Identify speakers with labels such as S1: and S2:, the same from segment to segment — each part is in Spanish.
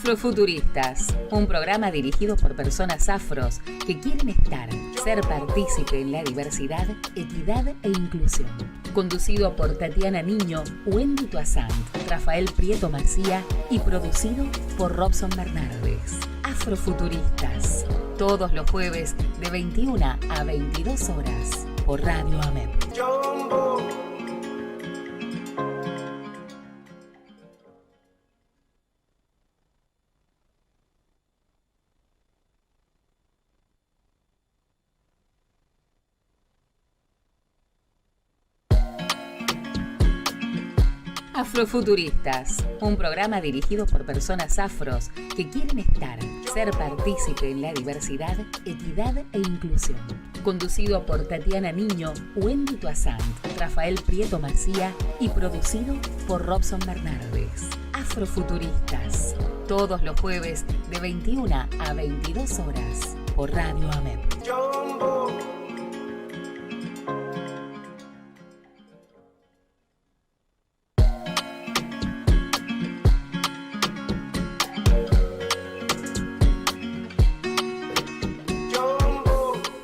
S1: Afrofuturistas, un programa dirigido por personas afros que quieren estar, ser partícipe en la diversidad, equidad e inclusión. Conducido por Tatiana Niño, Wendy Toussaint, Rafael Prieto Macía y producido por Robson Bernardes. Afrofuturistas, todos los jueves de 21 a 22 horas por Radio AMEP. Afrofuturistas, un programa dirigido por personas afros que quieren estar, ser partícipe en la diversidad, equidad e inclusión. Conducido por Tatiana Niño, Wendy Toussaint, Rafael Prieto Macía y producido por Robson Bernardes. Afrofuturistas, todos los jueves de 21 a 22 horas por Radio AMEP.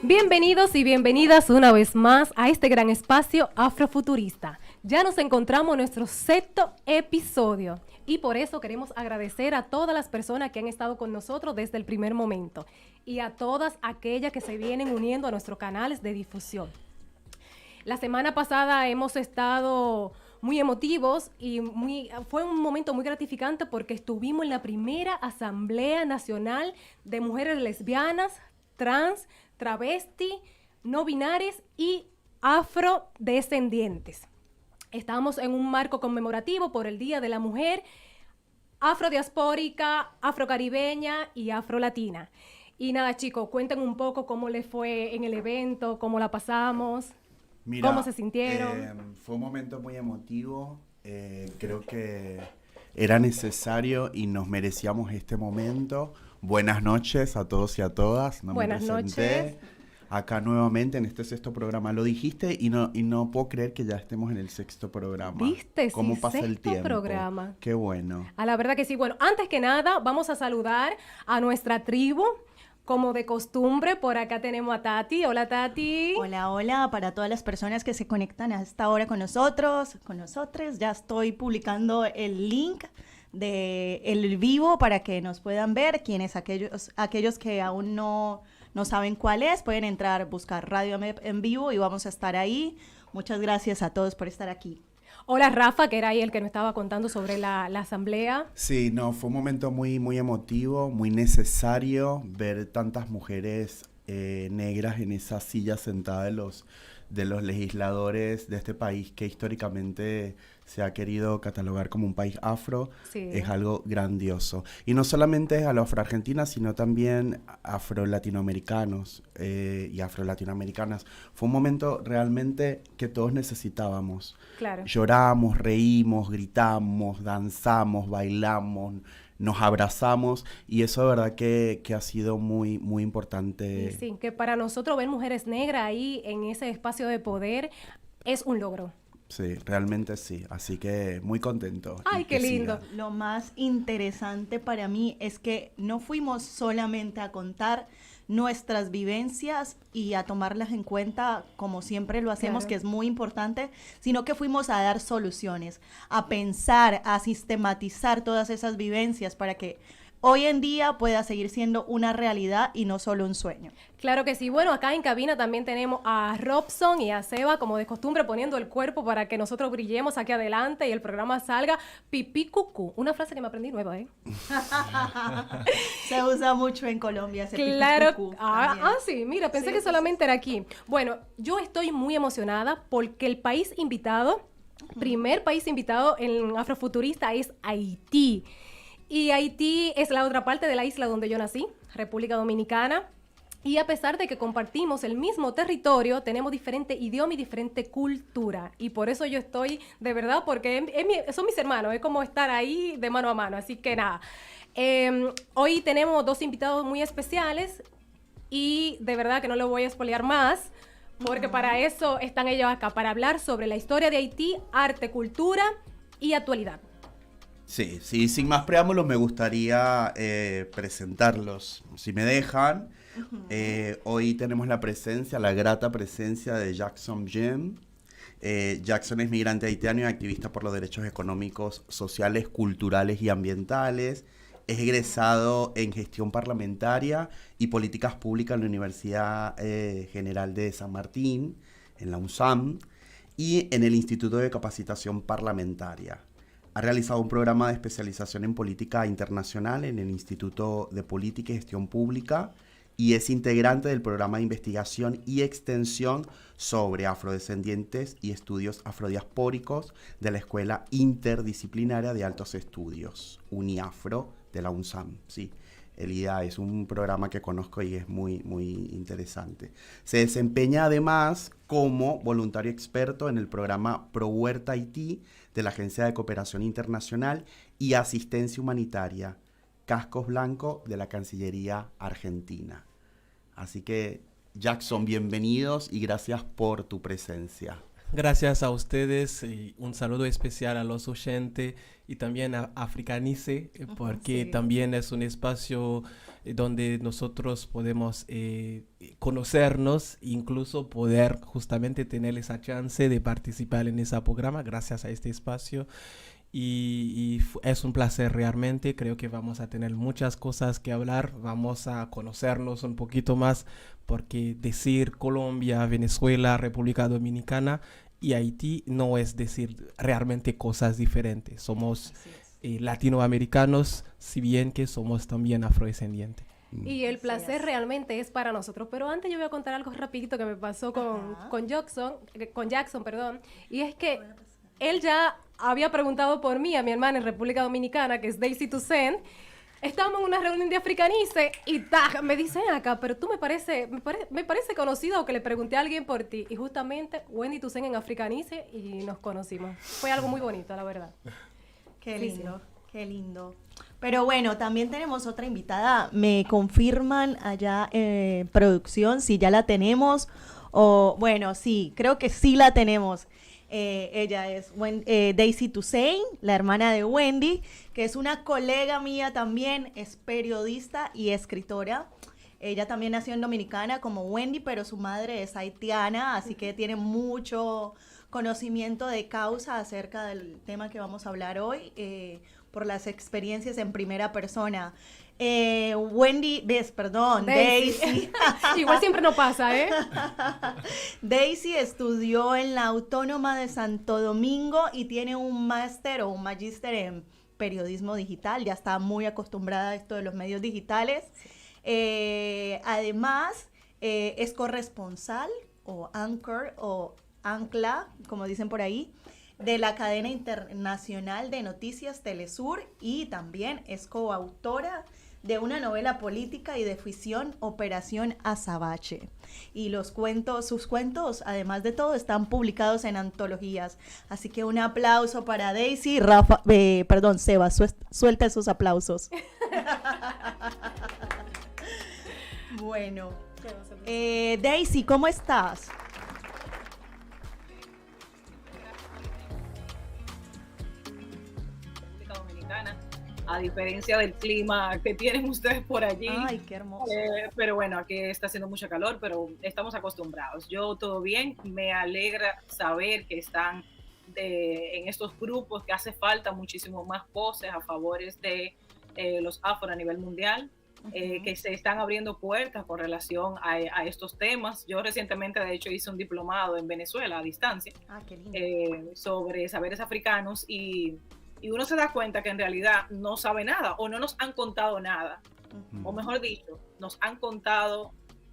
S2: Bienvenidos y bienvenidas una vez más a este gran espacio afrofuturista. Ya nos encontramos en nuestro sexto episodio y por eso queremos agradecer a todas las personas que han estado con nosotros desde el primer momento y a todas aquellas que se vienen uniendo a nuestros canales de difusión. La semana pasada hemos estado muy emotivos y fue un momento muy gratificante porque estuvimos en la primera Asamblea Nacional de Mujeres Lesbianas, Trans, travesti, no binarias y afrodescendientes. Estamos en un marco conmemorativo por el Día de la Mujer afrodiaspórica, afrocaribeña y afrolatina. Y nada, chicos, cuenten un poco cómo les fue en el evento, cómo la pasamos, cómo se sintieron.
S3: Fue un momento muy emotivo. Creo que era necesario y nos merecíamos este momento. Buenas noches a todos y a todas.
S2: Buenas noches.
S3: Acá nuevamente en este sexto programa. Lo dijiste y no puedo creer que ya estemos en el sexto programa.
S2: ¿Viste?
S3: ¿Cómo
S2: sí,
S3: pasa el tiempo?
S2: Programa.
S3: Qué bueno.
S2: A la verdad que sí. Bueno, antes que nada, vamos a saludar a nuestra tribu. Como de costumbre, por acá tenemos a Tati. Hola, Tati.
S4: Hola, hola. Para todas las personas que se conectan a esta hora con nosotros, ya estoy publicando el link de el vivo para que nos puedan ver. Aquellos que aún no saben cuál es, pueden entrar, buscar Radio AMEP en vivo y vamos a estar ahí. Muchas gracias a todos por estar aquí.
S2: Hola, Rafa, que era ahí el que nos estaba contando sobre la asamblea.
S3: Sí, fue un momento muy, muy emotivo, muy necesario ver tantas mujeres negras en esa silla sentada de los legisladores de este país que históricamente se ha querido catalogar como un país afro. Sí. Es algo grandioso. Y no solamente a los afroargentinas, sino también afro-latinoamericanos y afro-latinoamericanas. Fue un momento realmente que todos necesitábamos.
S2: Claro.
S3: Lloramos, reímos, gritamos, danzamos, bailamos, nos abrazamos y eso de verdad que ha sido muy, muy importante.
S2: Sí, que para nosotros ver mujeres negras ahí en ese espacio de poder es un logro.
S3: Sí, realmente sí, así que muy contento.
S2: ¡Ay, qué lindo!
S4: Lo más interesante para mí es que no fuimos solamente a contar nuestras vivencias y a tomarlas en cuenta como siempre lo hacemos, claro, que es muy importante, sino que fuimos a dar soluciones, a pensar, a sistematizar todas esas vivencias para que hoy en día pueda seguir siendo una realidad y no solo un sueño.
S2: Claro que sí. Bueno, acá en cabina también tenemos a Robson y a Seba, como de costumbre, poniendo el cuerpo para que nosotros brillemos aquí adelante y el programa salga pipí cucú. Una frase que me aprendí nueva, ¿eh?
S4: Se usa mucho en Colombia ese
S2: claro.
S4: Pipí cucú.
S2: Sí, mira, pensé que solamente era aquí. Bueno, yo estoy muy emocionada porque el país invitado, primer país invitado en Afrofuturista es Haití. Y Haití es la otra parte de la isla donde yo nací, República Dominicana. Y a pesar de que compartimos el mismo territorio, tenemos diferente idioma y diferente cultura. Y por eso yo estoy, de verdad, porque son mis hermanos, es como estar ahí de mano a mano. Así que nada, hoy tenemos dos invitados muy especiales y de verdad que no lo voy a spoilear más, porque para eso están ellos acá, para hablar sobre la historia de Haití, arte, cultura y actualidad.
S3: Sí, sí, sin más preámbulos me gustaría presentarlos, si me dejan. Hoy tenemos la grata presencia de Jackson Jim. Jackson es migrante haitiano y activista por los derechos económicos, sociales, culturales y ambientales. Es egresado en gestión parlamentaria y políticas públicas en la Universidad General de San Martín, en la UNSAM, y en el Instituto de Capacitación Parlamentaria. Ha realizado un programa de especialización en política internacional en el Instituto de Política y Gestión Pública y es integrante del programa de investigación y extensión sobre afrodescendientes y estudios afrodiaspóricos de la Escuela Interdisciplinaria de Altos Estudios, UNIAFRO, de la UNSAM. Sí, el IDA es un programa que conozco y es muy, muy interesante. Se desempeña además como voluntario experto en el programa Pro Huerta Haití de la Agencia de Cooperación Internacional y Asistencia Humanitaria, Cascos Blanco de la Cancillería Argentina. Así que, Jackson, bienvenidos y gracias por tu presencia.
S5: Gracias a ustedes y un saludo especial a los oyentes y también a Africanice, porque también es un espacio donde nosotros podemos conocernos e incluso poder justamente tener esa chance de participar en ese programa gracias a este espacio. Y es un placer realmente, creo que vamos a tener muchas cosas que hablar, vamos a conocernos un poquito más, porque decir Colombia, Venezuela, República Dominicana y Haití no es decir realmente cosas diferentes, somos latinoamericanos, si bien que somos también afrodescendientes.
S2: Y el placer realmente es para nosotros. Pero antes yo voy a contar algo rapidito que me pasó con Jackson, y es que él ya había preguntado por mí a mi hermana en República Dominicana, que es Daisy Toussaint. Estábamos en una reunión de Africanice y me dicen acá, pero tú me parece conocido, o que le pregunté a alguien por ti. Y justamente Wendy Toussaint en Africanice y nos conocimos. Fue algo muy bonito, la verdad.
S4: Qué lindo, qué lindo. Pero bueno, también tenemos otra invitada. ¿Me confirman allá en producción si ya la tenemos? O bueno, sí, creo que sí la tenemos. Ella es Daisy Toussaint, la hermana de Wendy, que es una colega mía también, es periodista y escritora. Ella también nació en Dominicana como Wendy, pero su madre es haitiana, así que tiene mucho conocimiento de causa acerca del tema que vamos a hablar hoy, por las experiencias en primera persona. Daisy.
S2: Igual siempre no pasa, ¿eh?
S4: Daisy estudió en la Autónoma de Santo Domingo y tiene un máster o un magíster en periodismo digital. Ya está muy acostumbrada a esto de los medios digitales. Además, es corresponsal o anchor o ancla, como dicen por ahí, de la cadena internacional de noticias Telesur y también es coautora de una novela política y de ficción, Operación Azabache. Y sus cuentos, además de todo, están publicados en antologías. Así que un aplauso para Daisy. Seba, suelta esos aplausos. Bueno, Daisy, ¿cómo estás?
S6: A diferencia del clima que tienen ustedes por allí.
S4: Ay, qué hermoso.
S6: Pero bueno, aquí está haciendo mucho calor, pero estamos acostumbrados. Yo todo bien, me alegra saber que están en estos grupos, que hace falta muchísimo más voces a favor de los afro a nivel mundial, que se están abriendo puertas con relación a estos temas. Yo recientemente, de hecho, hice un diplomado en Venezuela a distancia sobre saberes africanos y uno se da cuenta que en realidad no sabe nada o no nos han contado nada. O mejor dicho, nos han contado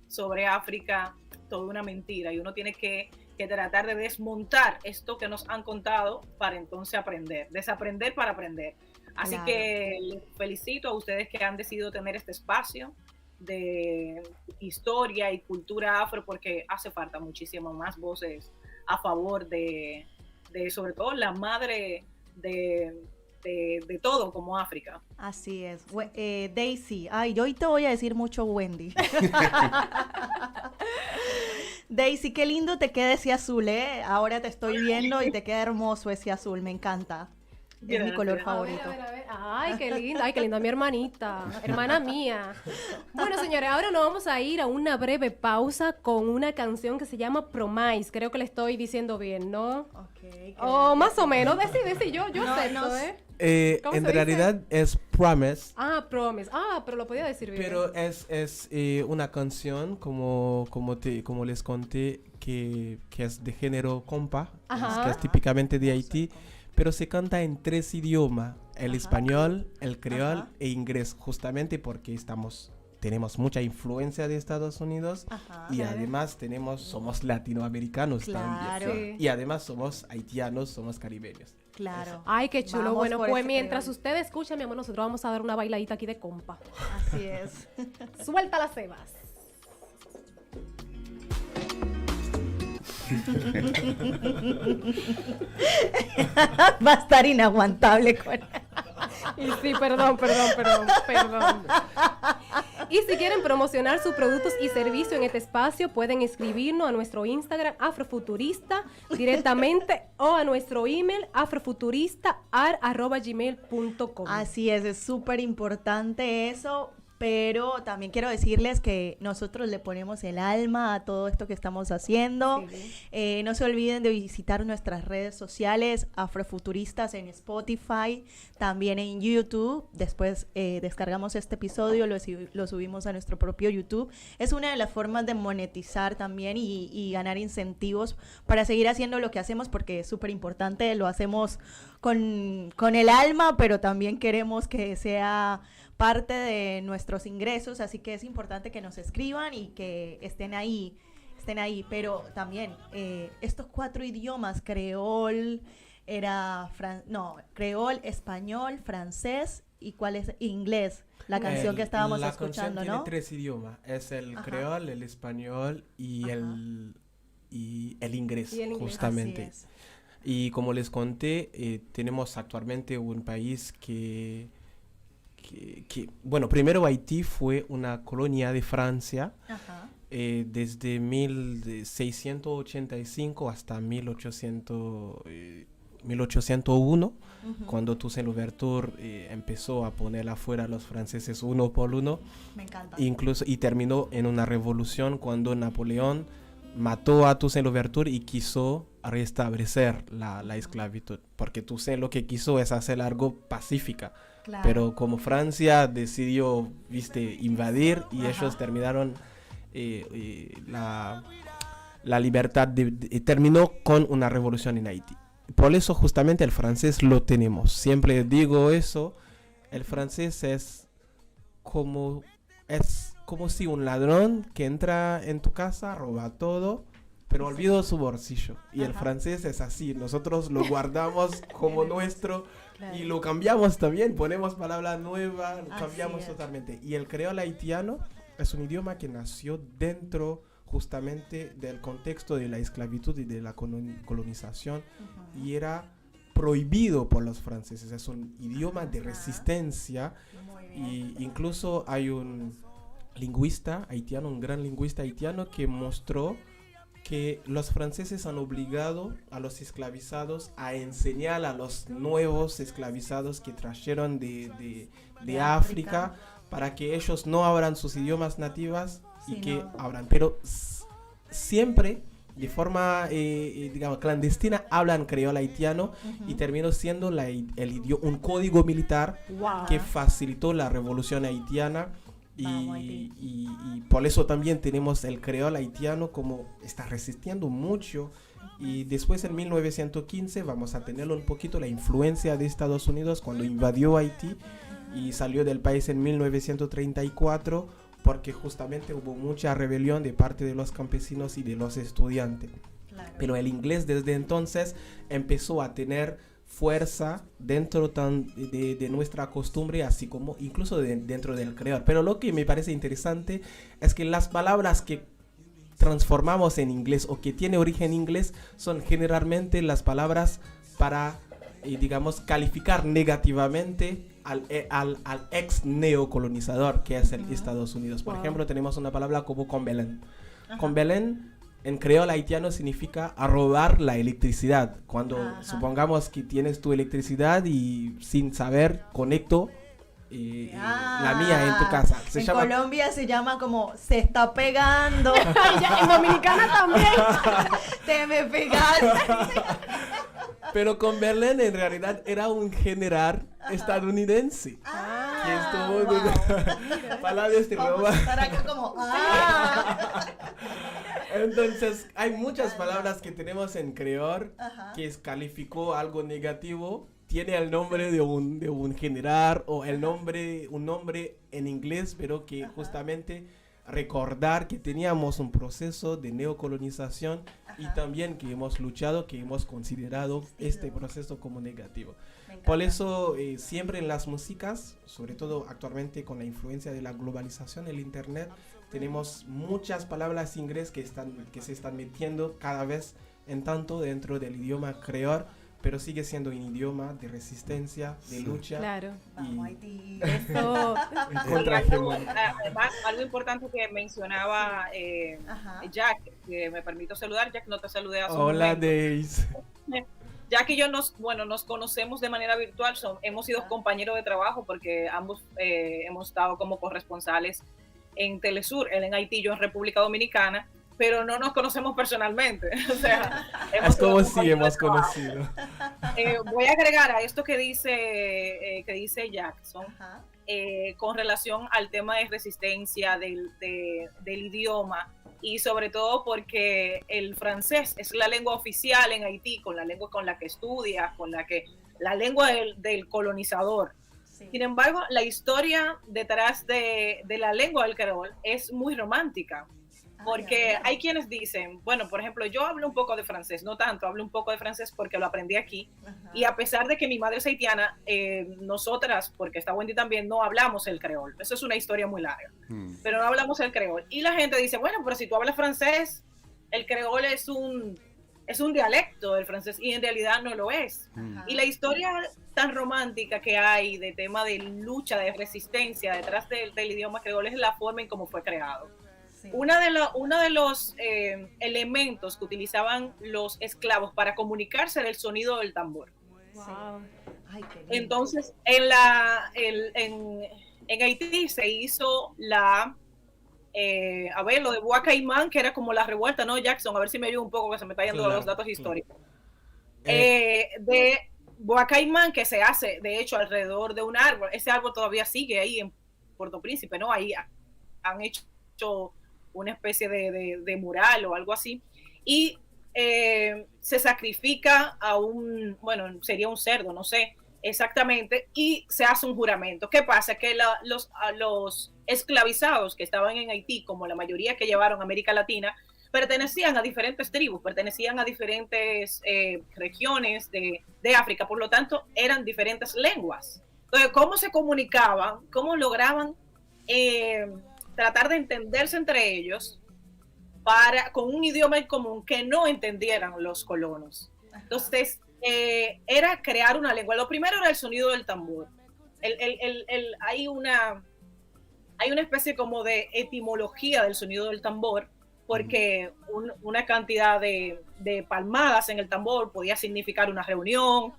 S6: sobre África toda una mentira y uno tiene que tratar de desmontar esto que nos han contado para entonces aprender, desaprender para aprender. Así que les felicito a ustedes que han decidido tener este espacio de historia y cultura afro, porque hace falta muchísimo más voces a favor de sobre todo la madre de todo como África.
S4: Así es. Daisy, yo hoy te voy a decir mucho Wendy. Daisy, qué lindo te queda ese azul, ¿eh? Ahora te estoy viendo y te queda hermoso ese azul, me encanta. Es mi color favorito.
S2: A ver. Ay, qué linda, mi hermanita, hermana mía. Bueno, señores, ahora nos vamos a ir a una breve pausa con una canción que se llama Promise. Creo que le estoy diciendo bien, ¿no?
S4: Ok.
S2: O más o menos, decí, yo
S4: No,
S2: acepto,
S4: no,
S2: ¿eh? ¿Cómo
S5: En
S2: se dice?
S5: realidad es Promise.
S2: Promise. Pero lo podía decir bien.
S5: Pero es una canción, como les conté, que es de género compa,
S2: Ajá.
S5: que es típicamente de Haití, pero se canta en 3 idiomas, el español, el creol e inglés, justamente porque tenemos mucha influencia de Estados Unidos y además somos latinoamericanos
S4: Claro.
S5: también. Y además somos haitianos, somos caribeños.
S4: Claro.
S2: Ay, qué chulo.
S4: Vamos
S2: Bueno,
S4: por
S2: pues
S4: ese
S2: mientras
S4: creol.
S2: ustedes escuchan, mi amor, nosotros vamos a dar una bailadita aquí de compa.
S4: Así es.
S2: Suelta las cebas.
S4: Va a estar inaguantable con...
S2: Y sí, perdón. Y si quieren promocionar sus productos y servicios en este espacio, pueden escribirnos a nuestro Instagram afrofuturista directamente o a nuestro email afrofuturista@gmail.com.
S4: Así es súper importante eso, pero también quiero decirles que nosotros le ponemos el alma a todo esto que estamos haciendo. No se olviden de visitar nuestras redes sociales, Afrofuturistas en Spotify, también en YouTube. Después descargamos este episodio, lo subimos a nuestro propio YouTube. Es una de las formas de monetizar también y ganar incentivos para seguir haciendo lo que hacemos, porque es súper importante. Lo hacemos con el alma, pero también queremos que sea parte de nuestros ingresos, así que es importante que nos escriban y que estén ahí, pero también estos 4 idiomas, creol, creol, español, francés, ¿y cuál es? Inglés, la canción que estábamos escuchando,
S5: tiene
S4: ¿no?
S5: 3 idiomas, es el creol, el español y el inglés, justamente.
S4: Así es.
S5: Y como les conté, tenemos actualmente un país que bueno, primero Haití fue una colonia de Francia desde 1685 hasta 1801, cuando Toussaint Louverture empezó a poner afuera a los franceses uno por uno.
S4: Me encanta.
S5: Y terminó en una revolución cuando Napoleón mató a Toussaint Louverture y quiso restablecer la esclavitud, porque Toussaint lo que quiso es hacer algo pacífica.
S4: Claro.
S5: Pero como Francia decidió, invadir y ellos terminaron la libertad, terminó con una revolución en Haití. Por eso justamente el francés lo tenemos. Siempre digo eso, el francés es como si un ladrón que entra en tu casa, roba todo, pero olvida su bolsillo. Y el francés es así, nosotros lo guardamos como nuestro. Claro. Y lo cambiamos también, ponemos palabras nuevas, lo cambiamos totalmente. Y el creol haitiano es un idioma que nació dentro justamente del contexto de la esclavitud y de la colonización y era prohibido por los franceses. Es un idioma de resistencia y incluso hay un lingüista haitiano, un gran lingüista haitiano que mostró que los franceses han obligado a los esclavizados a enseñar a los nuevos esclavizados que trajeron de África para que ellos no hablan sus idiomas nativas y que hablan, pero siempre de forma digamos clandestina hablan creol haitiano y terminó siendo un código militar que facilitó la revolución haitiana. Y por eso también tenemos el creol haitiano como está resistiendo mucho y después en 1915 vamos a tener un poquito la influencia de Estados Unidos cuando invadió Haití y salió del país en 1934 porque justamente hubo mucha rebelión de parte de los campesinos y de los estudiantes. Claro. Pero el inglés desde entonces empezó a tener fuerza dentro de nuestra costumbre, así como incluso dentro del creol. Pero lo que me parece interesante es que las palabras que transformamos en inglés o que tiene origen inglés son generalmente las palabras para, digamos, calificar negativamente al ex neocolonizador que es el Estados Unidos. Por ejemplo, tenemos una palabra como Combelén. Combelén en creol haitiano significa a robar la electricidad. Cuando supongamos que tienes tu electricidad y sin saber conecto la mía en tu casa.
S4: En Colombia se llama como se está pegando.
S2: En Dominicana también.
S4: Te me pegaste.
S5: Pero con Berlín en realidad era un general estadounidense. Que estuvo palabras de roba.
S4: Estar acá como
S5: Entonces hay muchas palabras que tenemos en creol que calificó algo negativo. Tiene el nombre de un general o un nombre en inglés, pero que justamente recordar que teníamos un proceso de neocolonización y también que hemos luchado, que hemos considerado este proceso como negativo. Por eso siempre en las músicas, sobre todo actualmente con la influencia de la globalización, el internet, tenemos muchas palabras inglesas que se están metiendo cada vez en tanto dentro del idioma creol, pero sigue siendo un idioma de resistencia, de lucha.
S2: Claro.
S5: Y
S2: eso.
S6: Además, algo importante que mencionaba Jack, que me permito saludar, Jack, no te saludé hace un
S5: Hola,
S6: momento.
S5: Days.
S6: Jack y yo nos conocemos de manera virtual, hemos sido compañeros de trabajo porque ambos hemos estado como corresponsales en Telesur, él en Haití, yo en República Dominicana, pero no nos conocemos personalmente. O sea,
S5: es como si hemos conocido.
S6: Voy a agregar a esto que dice Jackson, con relación al tema de resistencia del idioma, y sobre todo porque el francés es la lengua oficial en Haití, con la lengua con la que estudias, la lengua del colonizador. Sí. Sin embargo, la historia detrás de la lengua del creol es muy romántica. Porque hay quienes dicen, bueno, por ejemplo, yo hablo un poco de francés, no tanto, hablo un poco de francés porque lo aprendí aquí. Y a pesar de que mi madre es haitiana, nosotras, porque está Wendy también, no hablamos el creol. Eso es una historia muy larga. Pero no hablamos el creol. Y la gente dice, bueno, pero si tú hablas francés, el creol es un dialecto del francés, y en realidad no lo es. Y la historia tan romántica que hay de tema de lucha, de resistencia detrás del idioma creol es la forma en cómo fue creado. Sí. Uno de los elementos que utilizaban los esclavos para comunicarse era el sonido del tambor.
S2: Wow.
S4: Ay, qué lindo.
S6: Entonces, en Haití se hizo lo de Bois Caimán, que era como la revuelta, ¿no, Jackson? A ver si me ayuda un poco, que se me está yendo los datos históricos. De Bois Caimán, que se hace, de hecho, alrededor de un árbol. Ese árbol todavía sigue ahí en Puerto Príncipe, ¿no? Ahí han hecho una especie de mural o algo así, y se sacrifica sería un cerdo, no sé exactamente, y se hace un juramento. ¿Qué pasa? Que los esclavizados que estaban en Haití, como la mayoría que llevaron a América Latina, pertenecían a diferentes tribus, pertenecían a diferentes regiones de África, por lo tanto eran diferentes lenguas. Entonces, ¿cómo se comunicaban? ¿Cómo lograban tratar de entenderse entre ellos con un idioma en común que no entendieran los colonos? Entonces, era crear una lengua. Lo primero era el sonido del tambor. Hay una especie como de etimología del sonido del tambor, porque una cantidad de palmadas en el tambor podía significar una reunión,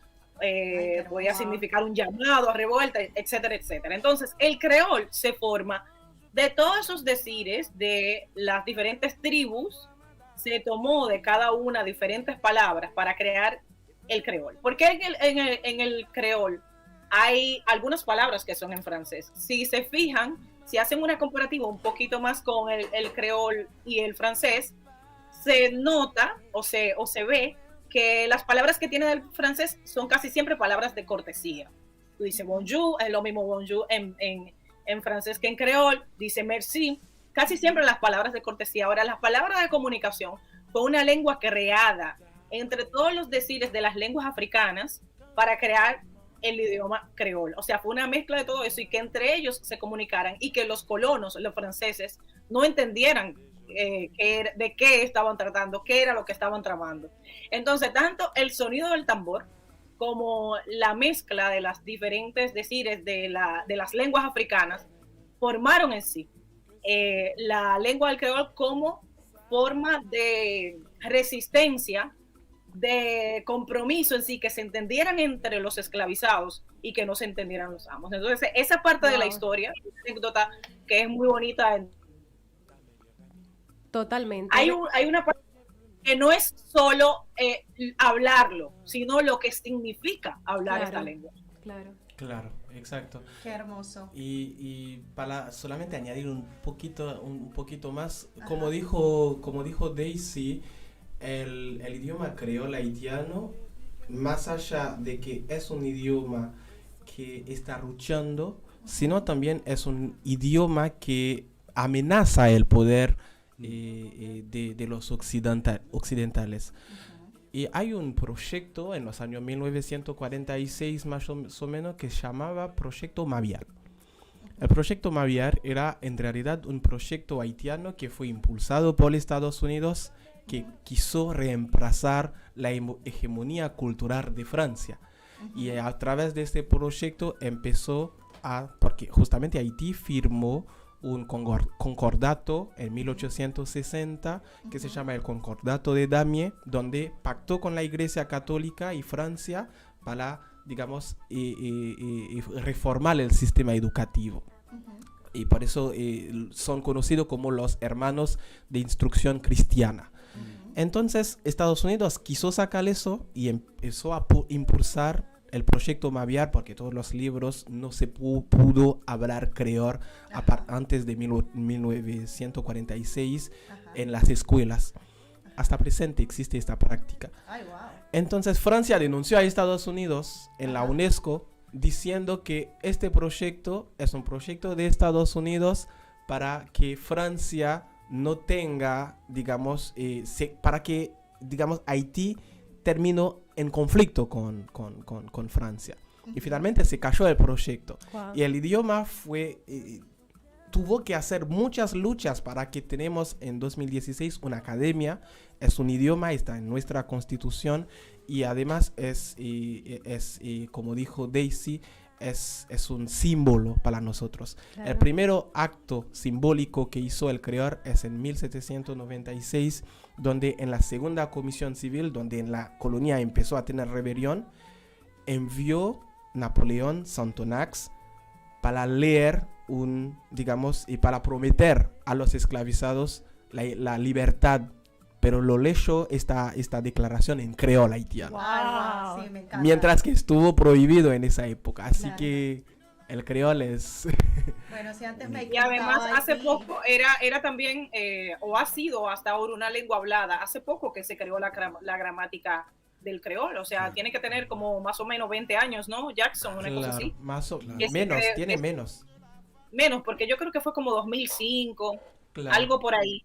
S6: podía significar un llamado a revuelta, etcétera, etcétera. Entonces, el creol se forma de todos esos decires de las diferentes tribus, se tomó de cada una diferentes palabras para crear el creol. Porque en el creol hay algunas palabras que son en francés. Si se fijan, si hacen una comparativa un poquito más con el creol y el francés, se nota o se ve que las palabras que tiene el francés son casi siempre palabras de cortesía. Tú dices bonjour, es lo mismo bonjour en francés que en creol, dice merci, casi siempre las palabras de cortesía. Ahora, las palabras de comunicación fue una lengua creada entre todos los decires de las lenguas africanas para crear el idioma creol. O sea, fue una mezcla de todo eso, y que entre ellos se comunicaran, y que los colonos, los franceses, no entendieran de qué estaban tratando, qué era lo que estaban tramando. Entonces, tanto el sonido del tambor como la mezcla de las diferentes decires de las lenguas africanas formaron en sí la lengua del creol como forma de resistencia, de compromiso en sí, que se entendieran entre los esclavizados y que no se entendieran los amos. Entonces, esa parte de la historia, una anécdota que es muy bonita.
S2: Totalmente.
S6: Hay una parte que no es solo hablarlo, sino lo que significa hablar esta lengua.
S5: Claro, exacto.
S4: Qué hermoso.
S5: Y para solamente añadir un poquito más, como dijo Daisy, el idioma creol haitiano, más allá de que es un idioma que está luchando, sino también es un idioma que amenaza el poder de los occidentales. Y hay un proyecto en los años 1946 más o menos que se llamaba Proyecto Maviar. El Proyecto Maviar era en realidad un proyecto haitiano que fue impulsado por Estados Unidos, que quiso reemplazar la hegemonía cultural de Francia. Y a través de este proyecto porque justamente Haití firmó un concordato en 1860 que se llama el Concordato de Damiens, donde pactó con la Iglesia Católica y Francia para, digamos, reformar el sistema educativo. Y por eso son conocidos como los hermanos de instrucción cristiana. Entonces, Estados Unidos quiso sacar eso y empezó a impulsar el proyecto Maviar, porque todos los libros no se pudo hablar creol antes de 1946 en las escuelas. Hasta presente existe esta práctica.
S4: Ay, wow.
S5: Entonces Francia denunció a Estados Unidos en la UNESCO diciendo que este proyecto es un proyecto de Estados Unidos para que Francia no tenga, digamos, para que, digamos, Haití terminó en conflicto con Francia. Y finalmente se cayó el proyecto.
S2: Wow.
S5: Y el idioma tuvo que hacer muchas luchas para que tenemos en 2016 una academia. Es un idioma, está en nuestra constitución y además es como dijo Daisy, es un símbolo para nosotros.
S2: Claro.
S5: El primer acto simbólico que hizo el creol es en 1796, donde en la segunda comisión civil, donde en la colonia empezó a tener rebelión, envió Napoleón Santonax para leer digamos, y para prometer a los esclavizados la libertad, pero lo leyó esta declaración en creol haitiano.
S4: Wow. Sí, me encanta.
S5: Mientras que estuvo prohibido en esa época, así
S4: Claro.
S5: que el creol es...
S4: Bueno, si antes me
S6: Y además
S4: equivocaba,
S6: hace
S4: sí.
S6: poco era también, o ha sido hasta ahora una lengua hablada, hace poco que se creó la gramática del creol, o sea, tiene que tener como más o menos 20 años, ¿no, Jackson? Una cosa así.
S5: Tiene menos.
S6: Menos, porque yo creo que fue como 2005,
S5: Claro.
S6: algo por ahí.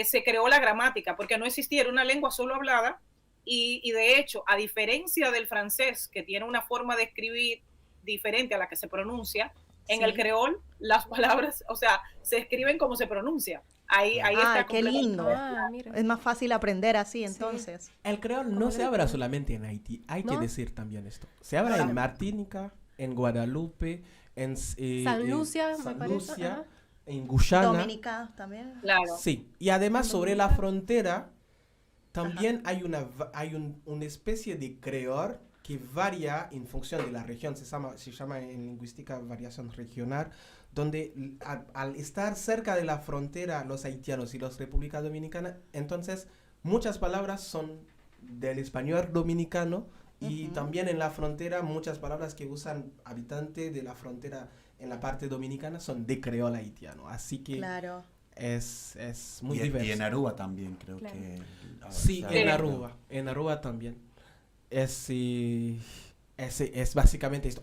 S6: Se creó la gramática, porque no existía, era una lengua solo hablada, y de hecho, a diferencia del francés, que tiene una forma de escribir diferente a la que se pronuncia, en el creol las palabras, o sea, se escriben como se pronuncia. Ahí está.
S4: Qué lindo.
S2: Mira.
S4: Es más fácil aprender así, entonces.
S5: El creol no se habla solamente en Haití, hay que decir también esto. Se habla en Martinica, en Guadalupe, en
S2: San Lucia,
S5: San
S2: me parece.
S5: Lucia,
S2: Ajá.
S5: en Guyana.
S4: Dominica también.
S6: Claro.
S5: Sí, y además sobre la frontera también hay una especie de creol que varía en función de la región, se llama en lingüística variación regional, donde al estar cerca de la frontera los haitianos y los República Dominicana, entonces muchas palabras son del español dominicano y también en la frontera muchas palabras que usan habitantes de la frontera en la parte dominicana son de creol haitiano, así que
S4: Claro.
S5: es muy diverso.
S3: Y en Aruba también creo
S2: Claro.
S3: que...
S5: Sí, en Aruba también. Es básicamente esto.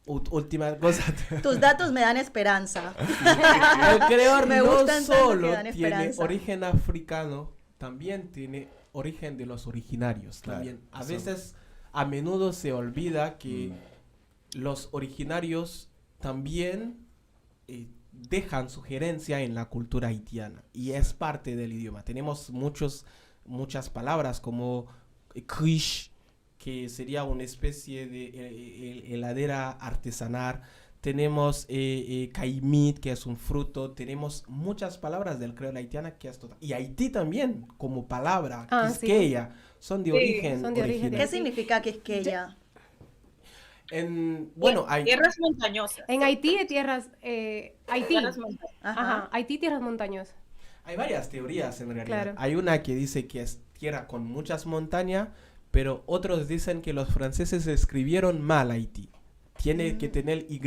S5: Última cosa.
S4: Tus datos me dan esperanza.
S5: El creol
S4: Me
S5: no
S4: gustan tanto que
S5: solo
S4: dan
S5: tiene
S4: esperanza.
S5: origen africano, también tiene origen de los originarios.
S3: Claro,
S5: También.
S3: eso.
S5: A menudo se olvida que los originarios también dejan sugerencia en la cultura haitiana y es parte del idioma. Tenemos muchas palabras como crish, que sería una especie de heladera artesanal. tenemos caimit, que es un fruto, tenemos muchas palabras del creol haitiana que es total. Y Haití también, como palabra, quisqueya, son de origen original.
S4: ¿Qué significa quisqueya?
S5: Bueno,
S6: hay tierras montañosas.
S2: En Haití hay tierras,
S6: Tierras montañosas.
S2: Haití tierras montañosas.
S5: Hay varias teorías en realidad.
S2: Claro.
S5: Hay una que dice que es tierra con muchas montañas, pero otros dicen que los franceses escribieron mal Haití. Tiene que tener Y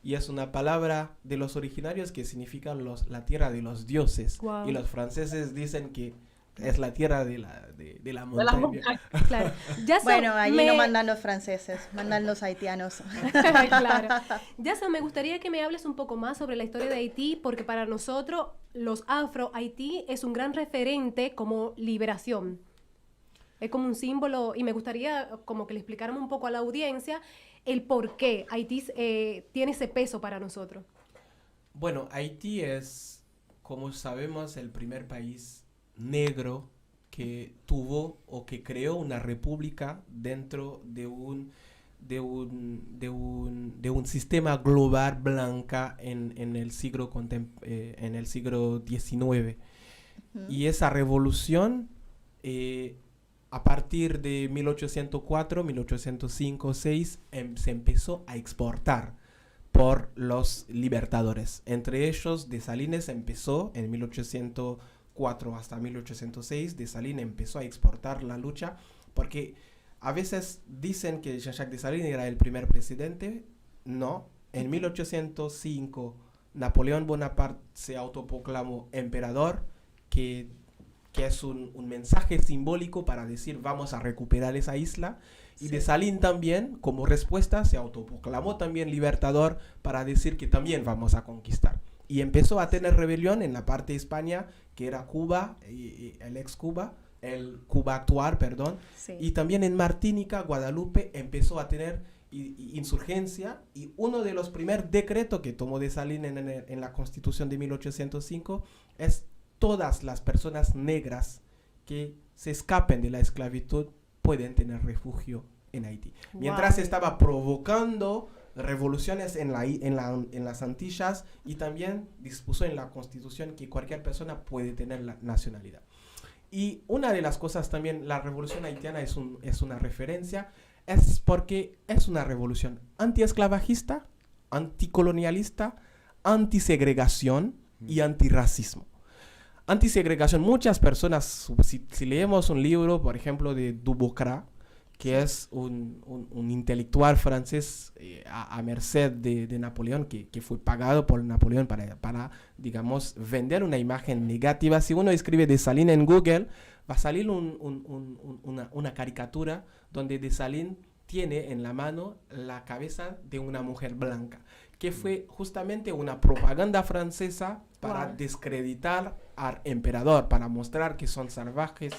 S5: y es una palabra de los originarios que significa la tierra de los dioses.
S2: Wow.
S5: Y los franceses dicen que es la tierra de la montaña.
S2: Claro.
S4: Bueno, allí no mandan los franceses, mandan los haitianos.
S2: Claro. Jason, me gustaría que me hables un poco más sobre la historia de Haití, porque para nosotros, los afro, Haití es un gran referente como liberación. Es como un símbolo, y me gustaría como que le explicáramos un poco a la audiencia el por qué Haití tiene ese peso para nosotros.
S5: Bueno, Haití es, como sabemos, el primer país negro que tuvo o que creó una república dentro de un sistema global blanca en el siglo XIX. Y esa revolución, a partir de 1804, 1805, 6, se empezó a exportar por los libertadores. Entre ellos, Dessalines empezó en 1804 hasta 1806. Dessalines empezó a exportar la lucha porque a veces dicen que Jean-Jacques Dessalines era el primer presidente. No, en 1805 Napoleón Bonaparte se autoproclamó emperador, que es un mensaje simbólico para decir vamos a recuperar esa isla. Y Dessalines también, como respuesta, se autoproclamó también libertador para decir que también vamos a conquistar. Y empezó a tener rebelión en la parte de España, que era Cuba, el Cuba actual, perdón.
S4: Sí.
S5: Y también en Martinica, Guadalupe, empezó a tener insurgencia. Y uno de los primeros decretos que tomó Dessalines en la Constitución de 1805 es todas las personas negras que se escapen de la esclavitud pueden tener refugio en Haití. Mientras estaba provocando revoluciones en las Antillas, y también dispuso en la Constitución que cualquier persona puede tener la nacionalidad. Y una de las cosas también, la revolución haitiana es una referencia, es porque es una revolución antiesclavagista, anticolonialista, antisegregación y antirracismo. Antisegregación, muchas personas, si leemos un libro, por ejemplo, de Dubois, que es un intelectual francés a merced de Napoleón, que fue pagado por Napoleón para, digamos, vender una imagen negativa. Si uno escribe Dessalines en Google, va a salir una caricatura donde Dessalines tiene en la mano la cabeza de una mujer blanca, que fue justamente una propaganda francesa para descreditar al emperador, para mostrar que son salvajes,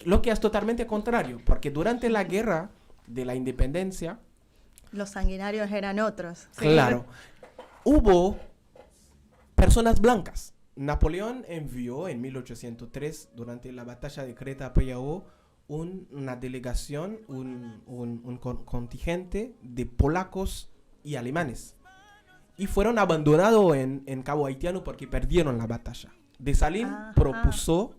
S5: lo que es totalmente contrario, porque durante la guerra de la independencia,
S4: los sanguinarios eran otros.
S5: Claro, hubo personas blancas. Napoleón envió en 1803, durante la batalla de Creta-Payao, una delegación, un contingente de polacos y alemanes. Y fueron abandonados en Cabo Haitiano porque perdieron la batalla. Dessalines propuso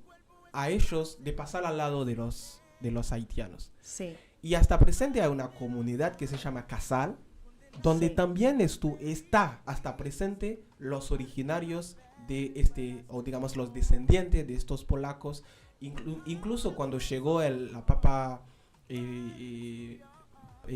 S5: a ellos de pasar al lado de los haitianos.
S4: Sí.
S5: Y hasta presente hay una comunidad que se llama Casal, donde también está hasta presente los originarios de o digamos los descendientes de estos polacos. Incluso cuando llegó la Papa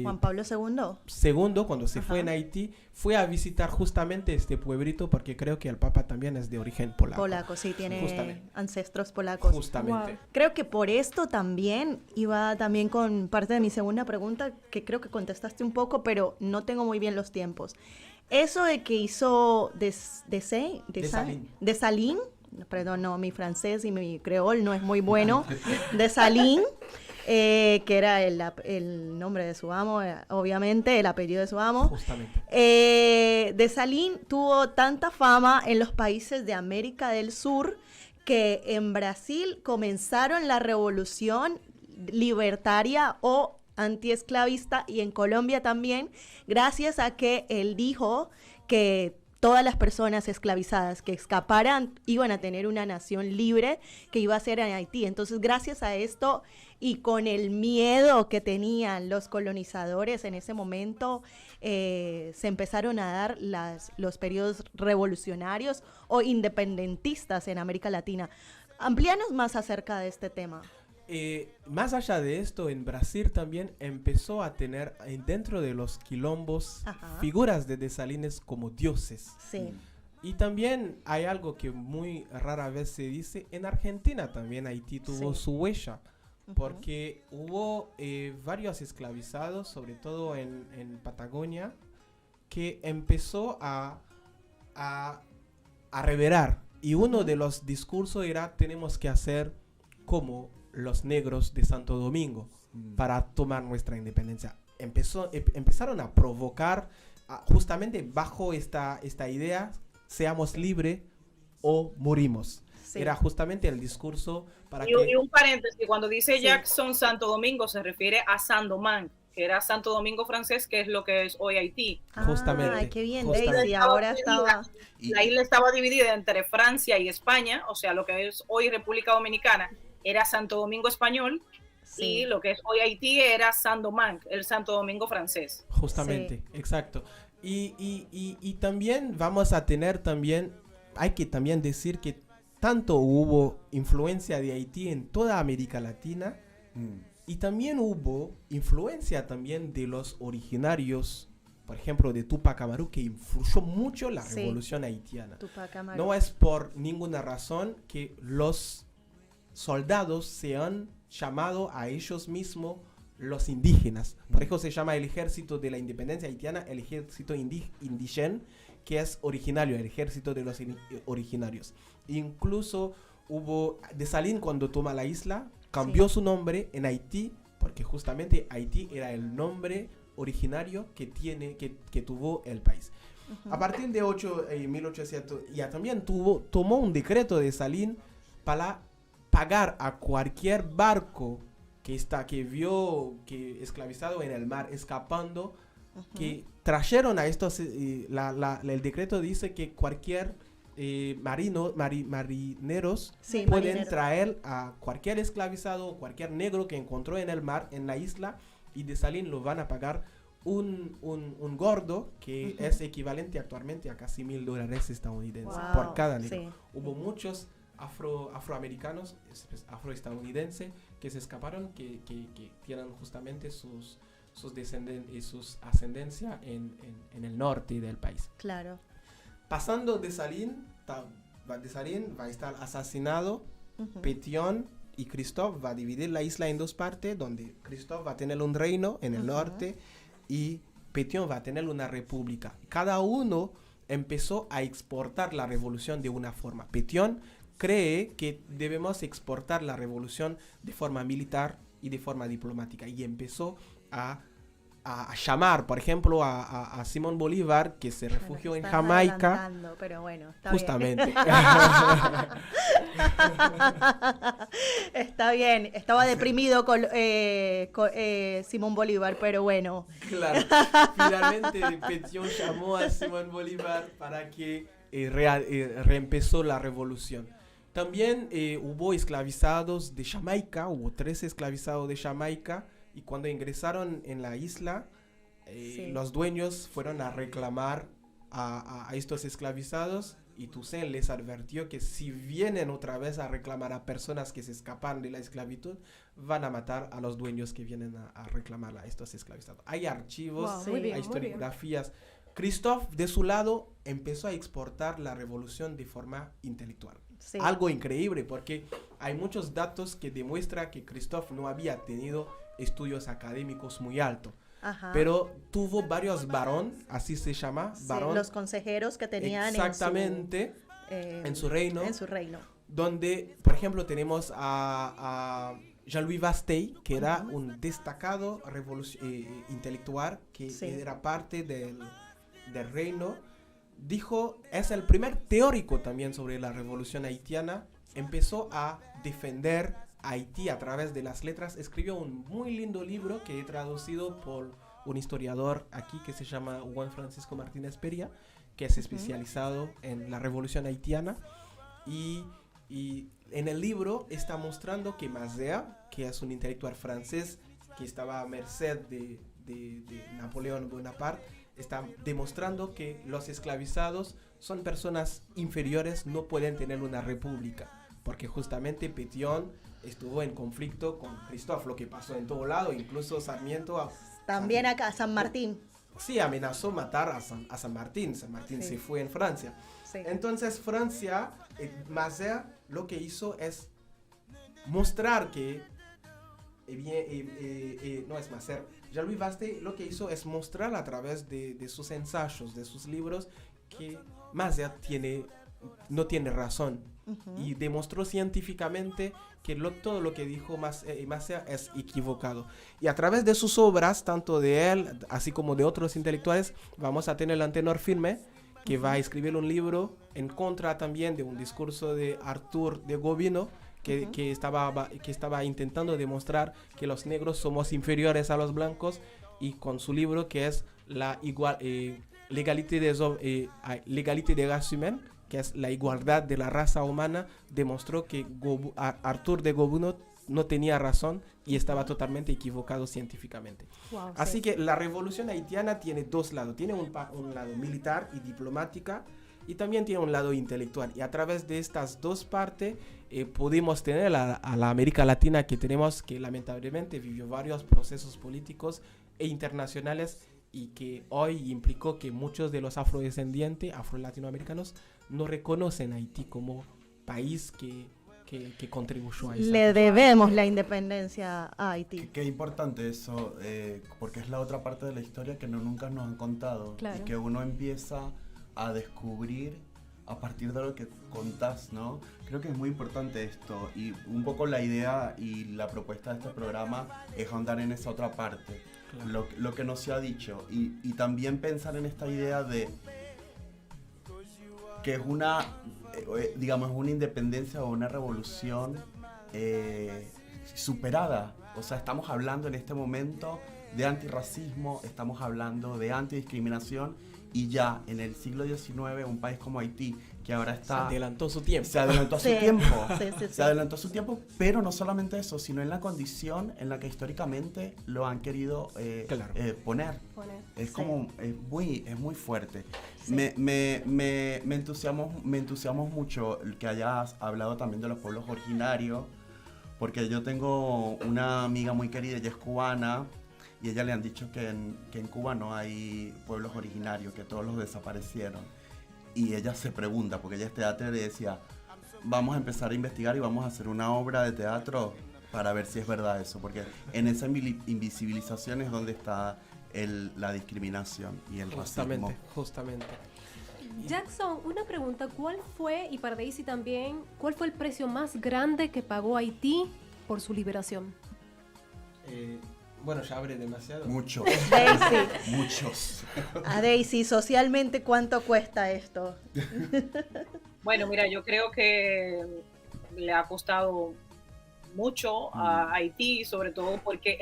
S4: Juan Pablo II.
S5: Segundo, cuando se fue en Haití, fue a visitar justamente este pueblito, porque creo que el Papa también es de origen polaco.
S4: Polaco, sí, tiene ancestros polacos.
S5: Justamente.
S2: Wow.
S4: Creo que por esto también iba también con parte de mi segunda pregunta, que creo que contestaste un poco, pero no tengo muy bien los tiempos. Eso de que hizo Dessalines, perdón, no, mi francés y mi creol no es muy bueno, Dessalines, que era el nombre de su amo, obviamente, el apellido de su amo.
S5: Justamente.
S4: Dessalines tuvo tanta fama en los países de América del Sur que en Brasil comenzaron la revolución libertaria o antiesclavista y en Colombia también, gracias a que él dijo que todas las personas esclavizadas que escaparan iban a tener una nación libre que iba a ser en Haití. Entonces, gracias a esto y con el miedo que tenían los colonizadores en ese momento, se empezaron a dar los periodos revolucionarios o independentistas en América Latina. Amplíanos más acerca de este tema.
S5: Más allá de esto, en Brasil también empezó a tener dentro de los quilombos
S4: Ajá.
S5: figuras de Dessalines como dioses.
S4: Sí.
S5: Y también hay algo que muy rara vez se dice, en Argentina también Haití tuvo
S4: Sí.
S5: su huella, porque hubo varios esclavizados, sobre todo en Patagonia, que empezó a revelar. Y uno de los discursos era, tenemos que hacer como los negros de Santo Domingo para tomar nuestra independencia. Empezaron a provocar, justamente bajo esta idea, seamos libres o morimos.
S4: Sí.
S5: Era justamente el discurso para
S6: Y un paréntesis, cuando dice
S4: Sí.
S6: Jackson Santo Domingo se refiere a Saint-Domingue, que era Santo Domingo francés, que es lo que es hoy Haití.
S5: Justamente.
S4: Ay, qué bien,
S5: Justamente.
S4: Daisy, ahora estaba...
S6: La isla estaba dividida entre Francia y España, o sea, lo que es hoy República Dominicana era Santo Domingo español,
S4: Sí.
S6: y lo que es hoy Haití era Saint-Domingue, el Santo Domingo francés.
S5: Justamente, exacto. Y también vamos a tener también, hay que también decir que tanto hubo influencia de Haití en toda América Latina, y también hubo influencia también de los originarios, por ejemplo, de Tupac Amaru, que influyó mucho la
S4: Sí.
S5: revolución haitiana.
S4: Tupac Amaru.
S5: No es por ninguna razón que los soldados se han llamado a ellos mismos los indígenas. Por eso se llama el ejército de la independencia haitiana el ejército indígena, que es originario, el ejército de los originarios. Incluso hubo, Dessalines cuando toma la isla, cambió su nombre en Haití, porque justamente Haití era el nombre originario que tuvo el país. A partir de 1800, ya también tomó un decreto de Dessalines para pagar a cualquier barco que vio que esclavizado en el mar escapando, que trajeron a estos, el decreto dice que cualquier marineros
S4: Sí,
S5: pueden
S4: marinero.
S5: traer a cualquier esclavizado o cualquier negro que encontró en el mar, en la isla, y Dessalines lo van a pagar un gordo que es equivalente actualmente a casi $1,000 estadounidenses
S4: Wow,
S5: por cada negro.
S4: sí.
S5: Hubo muchos afroamericanos, afroestadounidenses que se escaparon, que tienen justamente sus descendencia y sus ascendencia en el norte del país.
S4: Claro.
S5: Pasando Dessalines va a estar asesinado. Pétion y Christophe va a dividir la isla en dos partes, donde Christophe va a tener un reino en el norte y Pétion va a tener una república. Cada uno empezó a exportar la revolución de una forma. Pétion cree que debemos exportar la revolución de forma militar y de forma diplomática, y empezó a llamar, por ejemplo, a Simón Bolívar, que se refugió
S4: Bueno,
S5: en
S4: estás
S5: Jamaica.
S4: adelantando, pero bueno, está
S5: Justamente.
S4: bien. Está bien, estaba deprimido con Simón Bolívar, pero bueno.
S5: Claro. Finalmente Pétion llamó a Simón Bolívar para que reempezó la revolución. También hubo esclavizados de Jamaica, hubo 3 esclavizados de Jamaica, y cuando ingresaron en la isla, los dueños fueron a reclamar a estos esclavizados, y Toussaint les advirtió que si vienen otra vez a reclamar a personas que se escapan de la esclavitud, van a matar a los dueños que vienen a reclamar a estos esclavizados. Hay archivos,
S2: Wow, muy bien,
S5: hay
S2: muy
S5: historiografías. Christophe, de su lado, empezó a exportar la revolución de forma intelectual.
S4: Sí.
S5: Algo increíble, porque hay muchos datos que demuestran que Christophe no había tenido estudios académicos muy altos,
S4: Ajá.
S5: pero tuvo varios barón, así se llama,
S4: Sí,
S5: barón,
S4: los consejeros que tenían
S5: exactamente,
S4: en
S5: su reino, donde, por ejemplo, tenemos a Jean-Louis Bastille, que era un destacado intelectual que era parte del reino. Dijo, es el primer teórico también sobre la revolución haitiana, empezó a defender Haití a través de las letras, escribió un muy lindo libro que he traducido por un historiador aquí que se llama Juan Francisco Martínez Peria, que es especializado en la revolución haitiana, y en el libro está mostrando que Mazea, que es un intelectual francés que estaba a merced de Napoleón Bonaparte, está demostrando que los esclavizados son personas inferiores, no pueden tener una república, porque justamente Pétion estuvo en conflicto con Christophe, lo que pasó en todo lado, incluso Sarmiento...
S4: También acá, San Martín.
S5: Sí, amenazó matar a San Martín. San Martín se fue en Francia.
S4: Sí.
S5: Entonces Francia, Mazea lo que hizo es mostrar que... no es Mazea. Jean-Louis Vaste lo que hizo es mostrar a través de sus ensayos, de sus libros, que Mazea no tiene razón. Y demostró científicamente que todo lo que dijo Mazea es equivocado. Y a través de sus obras, tanto de él, así como de otros intelectuales, vamos a tener el Antenor Firme, que va a escribir un libro en contra también de un discurso de Arthur de Gobineau, que estaba intentando demostrar que los negros somos inferiores a los blancos, y con su libro que es L'égalité des races humaines, que es la igualdad de la raza humana, demostró que Arthur de Gobineau no tenía razón y estaba totalmente equivocado científicamente.
S2: Wow,
S5: Así
S2: sí.
S5: que la revolución haitiana tiene dos lados. Tiene un lado militar y diplomática, y también tiene un lado intelectual. Y a través de estas dos partes pudimos tener a la América Latina que tenemos, que lamentablemente vivió varios procesos políticos e internacionales, y que hoy implicó que muchos de los afrodescendientes, afro-latinoamericanos, no reconocen a Haití como país que contribuyó a esa
S4: Le
S5: cosa.
S4: debemos la independencia a Haití.
S3: Qué importante eso, porque es la otra parte de la historia que nunca nos han contado.
S2: Claro.
S3: Y que uno empieza a descubrir a partir de lo que contás, ¿no? Creo que es muy importante esto, y un poco la idea y la propuesta de este programa es ahondar en esa otra parte,
S5: Claro.
S3: lo que no se ha dicho, y también pensar en esta idea de que es digamos, una independencia o una revolución superada. O sea, estamos hablando en este momento de antirracismo, estamos hablando de antidiscriminación, y ya en el siglo XIX un país como Haití, que ahora
S5: Se
S3: está...
S5: adelantó su tiempo.
S3: Se adelantó a su
S4: Sí,
S3: tiempo.
S4: sí.
S3: Se adelantó a su tiempo, pero no solamente eso, sino en la condición en la que históricamente lo han querido
S5: Claro.
S3: poner. Es
S4: Sí.
S3: como, es muy fuerte.
S4: Sí.
S3: Me entusiasma mucho que hayas hablado también de los pueblos originarios, porque yo tengo una amiga muy querida, ella es cubana, y a ella le han dicho que en Cuba no hay pueblos originarios, que todos los desaparecieron. Y ella se pregunta, porque ella es teatro, y decía, vamos a empezar a investigar y vamos a hacer una obra de teatro para ver si es verdad eso, porque en esa invisibilización es donde está la discriminación y el racismo.
S5: Justamente.
S2: Jackson, una pregunta, ¿cuál fue, y para Daisy también, cuál fue el precio más grande que pagó Haití por su liberación?
S5: Bueno, ya hablé demasiado.
S3: Muchos,
S4: Daisy,
S3: muchos.
S4: a Daisy, socialmente, ¿cuánto cuesta esto?
S6: Bueno, mira, yo creo que le ha costado mucho a Haití, sobre todo porque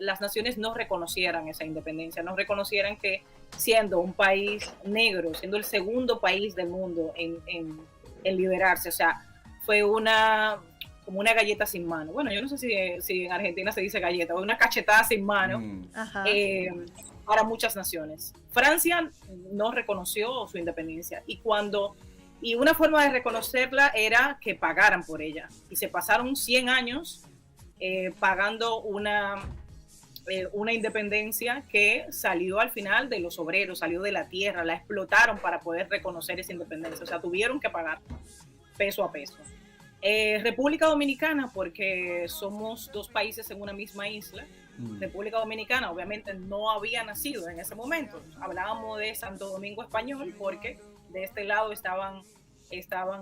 S6: las naciones no reconocieran esa independencia, no reconocieran que siendo un país negro, siendo el segundo país del mundo en liberarse, o sea, fue como una galleta sin mano. Bueno, yo no sé si en Argentina se dice galleta, o una cachetada sin mano
S4: Ajá.
S6: para muchas naciones. Francia no reconoció su independencia, y una forma de reconocerla era que pagaran por ella, y se pasaron 100 años pagando una independencia que salió al final de los obreros, salió de la tierra, la explotaron para poder reconocer esa independencia, o sea, tuvieron que pagar peso a peso. República Dominicana, porque somos dos países en una misma isla. República Dominicana obviamente no había nacido en ese momento. Hablábamos de Santo Domingo Español porque de este lado estaban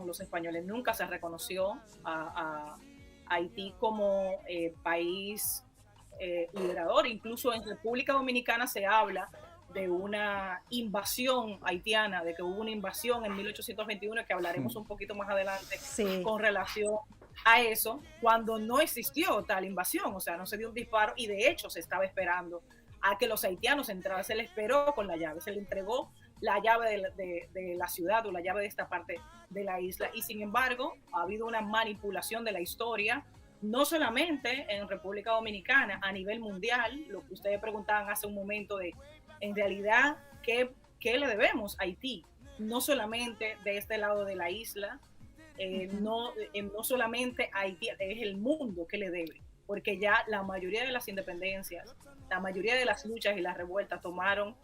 S6: los españoles. Nunca se reconoció a Haití como país liberador. Incluso en República Dominicana se habla de una invasión haitiana, de que hubo una invasión en 1821, que hablaremos un poquito más adelante,
S4: Sí.
S6: con relación a eso cuando no existió tal invasión, o sea, no se dio un disparo y de hecho se estaba esperando a que los haitianos entraran, se les esperó con la llave, se le entregó la llave de la ciudad o la llave de esta parte de la isla y sin embargo ha habido una manipulación de la historia, no solamente en República Dominicana, a nivel mundial, lo que ustedes preguntaban hace un momento de, en realidad, ¿qué le debemos a Haití? No solamente de este lado de la isla, no solamente Haití, es el mundo que le debe, porque ya la mayoría de las independencias, la mayoría de las luchas y las revueltas tomaron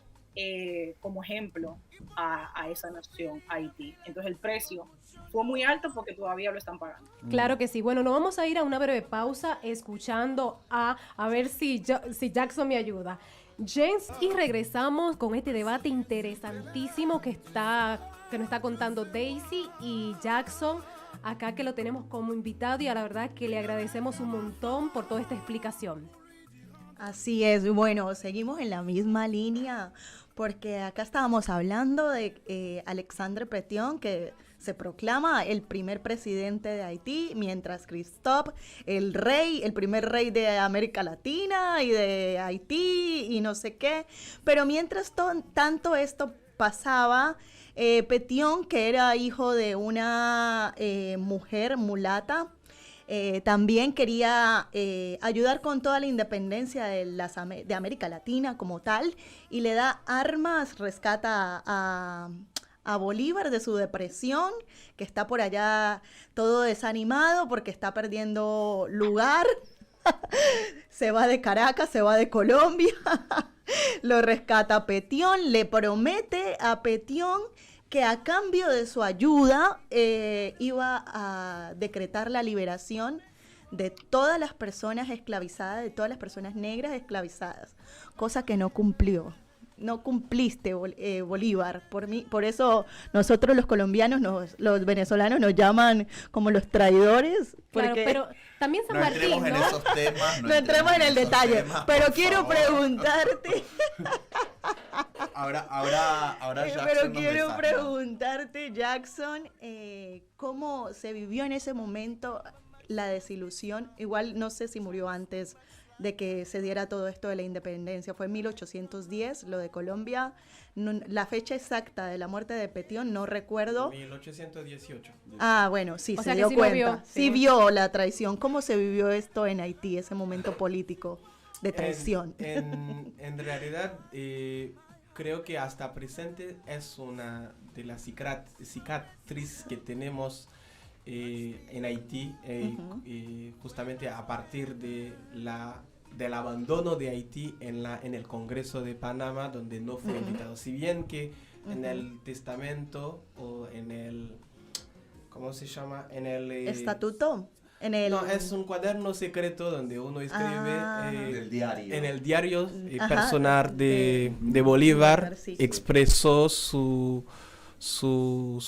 S6: como ejemplo a esa nación, Haití. Entonces el precio fue muy alto porque todavía lo están pagando.
S2: Claro que sí. Bueno, nos vamos a ir a una breve pausa escuchando a ver si Jackson me ayuda. James, y regresamos con este debate interesantísimo que nos está contando Daisy y Jackson, acá que lo tenemos como invitado y a la verdad que le agradecemos un montón por toda esta explicación.
S4: Así es, bueno, seguimos en la misma línea porque acá estábamos hablando de Alexandre Pétion, que se proclama el primer presidente de Haití, mientras Christophe, el primer rey de América Latina y de Haití y no sé qué. Pero mientras tanto esto pasaba, Pétion, que era hijo de una mujer mulata, también quería ayudar con toda la independencia de América Latina como tal, y le da armas, rescata a Bolívar de su depresión, que está por allá todo desanimado porque está perdiendo lugar. Se va de Caracas, se va de Colombia, lo rescata Pétion, le promete a Pétion que a cambio de su ayuda iba a decretar la liberación de todas las personas esclavizadas, de todas las personas negras esclavizadas, cosa que no cumplió. No cumpliste, Bolívar. Por eso nosotros los colombianos, los venezolanos nos llaman como los traidores.
S2: Claro, pero también San Martín,
S3: entremos en esos temas.
S4: No entremos en el detalle. Pero quiero preguntarte.
S3: Ahora Jackson
S4: pero quiero preguntarte, Jackson, ¿cómo se vivió en ese momento la desilusión? Igual no sé si murió antes de que se diera todo esto de la independencia. Fue en 1810, lo de Colombia. No, la fecha exacta de la muerte de Pétion no recuerdo.
S5: 1818.
S4: Ah, bueno, sí,
S2: o
S4: se
S2: sea
S4: dio
S2: sí
S4: cuenta.
S2: Sí
S4: vio la traición. ¿Cómo se vivió esto en Haití, ese momento político de traición?
S5: En realidad, creo que hasta presente es una de las cicatrices que tenemos en Haití, justamente a partir del abandono de Haití en el Congreso de Panamá, donde no fue invitado. Si bien que en el testamento o en el, ¿cómo se llama? En el
S4: ¿Estatuto? No,
S5: es un cuaderno secreto donde uno escribe
S3: en
S5: el diario personal de Bolívar,
S4: sí.
S5: expresó su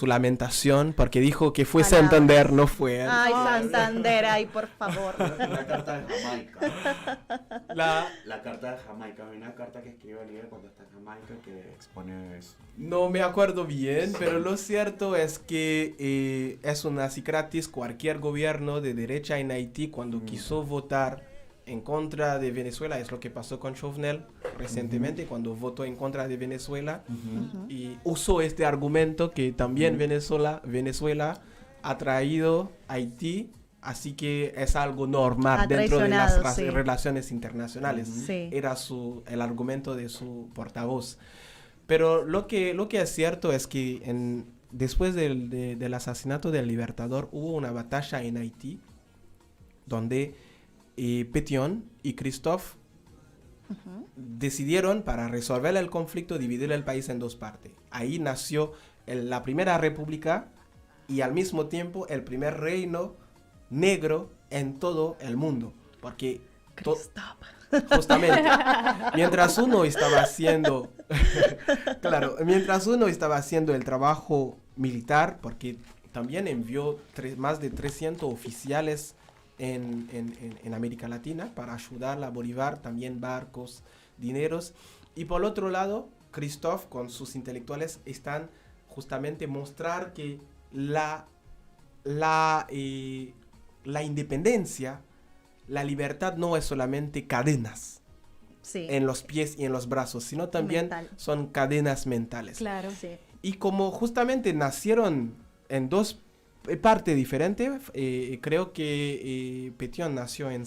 S5: lamentación porque dijo que fue Santander, no fue.
S4: Ay, Santander, ay, por favor.
S3: La carta de Jamaica. La carta de Jamaica. Hay una carta que escribe Bolívar cuando está en Jamaica que expone eso.
S5: No me acuerdo bien, pero lo cierto es que es una cicatriz. Cualquier gobierno de derecha en Haití, cuando quiso votar en contra de Venezuela, es lo que pasó con Jovenel recientemente, cuando votó en contra de Venezuela, y usó este argumento que también Venezuela ha traído a Haití, así que es algo normal dentro de las relaciones internacionales. Era el argumento de su portavoz. Pero lo que es cierto es que después del asesinato del Libertador hubo una batalla en Haití donde Pétion y Christophe decidieron, para resolver el conflicto, dividir el país en dos partes. Ahí nació la primera república y al mismo tiempo el primer reino negro en todo el mundo. Porque justamente mientras uno estaba haciendo el trabajo militar, porque también envió más de 300 oficiales en América Latina para ayudar a Bolívar, también barcos, dineros. Y por otro lado, Christophe con sus intelectuales están justamente mostrar que la independencia, la libertad no es solamente cadenas
S4: Sí.
S5: en los pies y en los brazos, sino también
S4: Mental.
S5: son cadenas mentales.
S2: Claro.
S4: Sí.
S5: Y como justamente nacieron en dos partes diferentes, creo que Petion nació en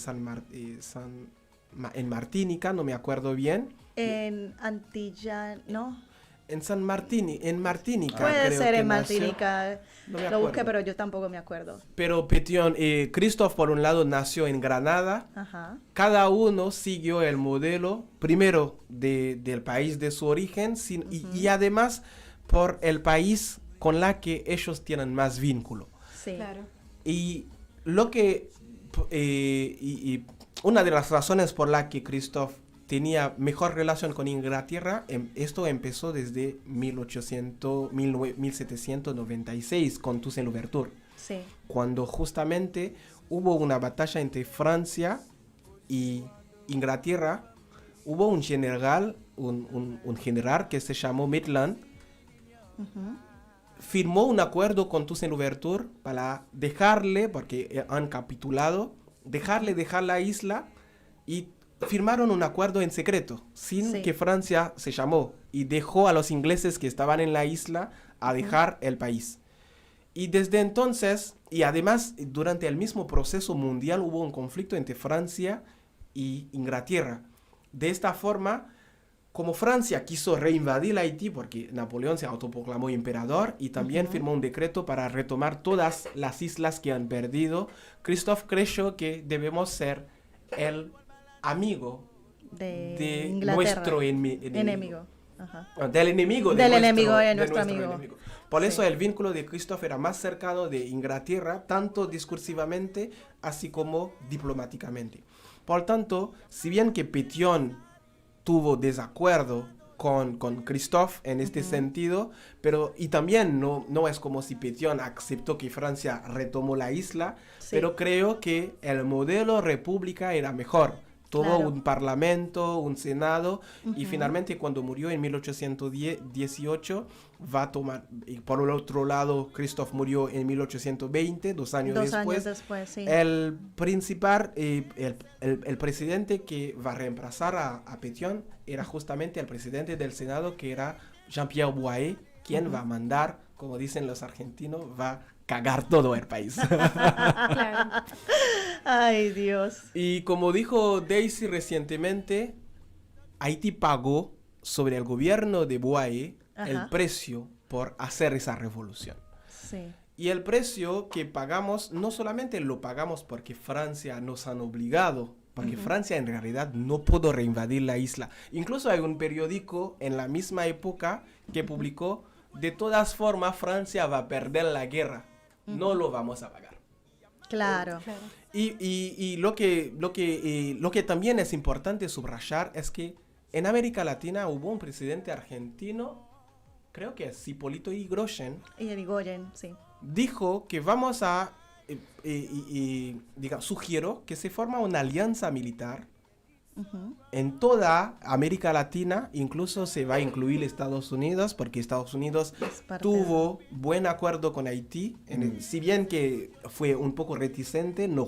S5: en Martinica, no me acuerdo bien.
S4: En Antilla, ¿no?
S5: En Martinica.
S4: Puede
S5: creo
S4: ser
S5: que
S4: en
S5: nació.
S4: Martinica.
S5: No me
S4: Lo busqué,
S5: acuerdo.
S4: pero yo tampoco me acuerdo.
S5: Pero Petion, Christophe por un lado nació en Granada.
S4: Ajá.
S5: Cada uno siguió el modelo, primero del país de su origen, y además por el país con la que ellos tienen más vínculo.
S4: Sí.
S2: Claro.
S5: Y lo que y una de las razones por la que Christophe tenía mejor relación con Inglaterra, esto empezó desde 1796 con Toussaint Louverture,
S4: Sí.
S5: cuando justamente hubo una batalla entre Francia y Inglaterra. Hubo un general, un general que se llamó Maitland, firmó un acuerdo con Toussaint Louverture para dejarle, porque han capitulado, dejar la isla, y firmaron un acuerdo en secreto, sin
S4: Sí.
S5: que Francia se llamó, y dejó a los ingleses que estaban en la isla a dejar el país. Y desde entonces, y además durante el mismo proceso mundial, hubo un conflicto entre Francia y Inglaterra. De esta forma, como Francia quiso reinvadir Haití porque Napoleón se autoproclamó emperador y también firmó un decreto para retomar todas las islas que han perdido, Christophe creyó que debemos ser el amigo
S4: De
S5: de
S4: Inglaterra.
S5: nuestro
S4: Enemigo. Ajá.
S5: Del enemigo
S4: Del enemigo de
S5: de
S4: nuestro amigo.
S5: Por
S4: Sí.
S5: eso el vínculo de Christophe era más cercano de Inglaterra, tanto discursivamente así como diplomáticamente. Por tanto, si bien que Pétion tuvo desacuerdo con Christophe en este sentido, y también no es como si Pétion aceptó que Francia retomó la isla,
S4: Sí.
S5: pero creo que el modelo república era mejor. Tuvo
S4: Claro.
S5: un parlamento, un senado, y finalmente cuando murió en 1818 va a tomar, y por el otro lado Christophe murió en 1820, 2 años
S4: Dos
S5: después.
S4: años después, sí.
S5: El principal, el presidente que va a reemplazar a Pétion era justamente el presidente del Senado, que era Jean-Pierre Boyer, quien va a mandar, como dicen los argentinos, va a cagar todo el país.
S2: Claro.
S4: Ay, Dios.
S5: Y como dijo Daisy recientemente, Haití pagó sobre el gobierno de Boyer el
S4: Ajá.
S5: precio por hacer esa revolución.
S4: Sí.
S5: Y el precio que pagamos, no solamente lo pagamos porque Francia nos han obligado, porque Francia en realidad no pudo reinvadir la isla. Incluso hay un periódico en la misma época que publicó: de todas formas Francia va a perder la guerra, no lo vamos a pagar.
S4: Claro.
S2: Claro.
S5: Y lo que también es importante subrayar es que en América Latina hubo un presidente argentino, creo que es Hipólito Yrigoyen,
S4: Y Irigoyen, sí.
S5: dijo que vamos a, sugiero que se forma una alianza militar en toda América Latina, incluso se va a incluir Estados Unidos, porque Estados Unidos
S4: Es parte
S5: tuvo buen acuerdo con Haití, si bien que fue un poco reticente, no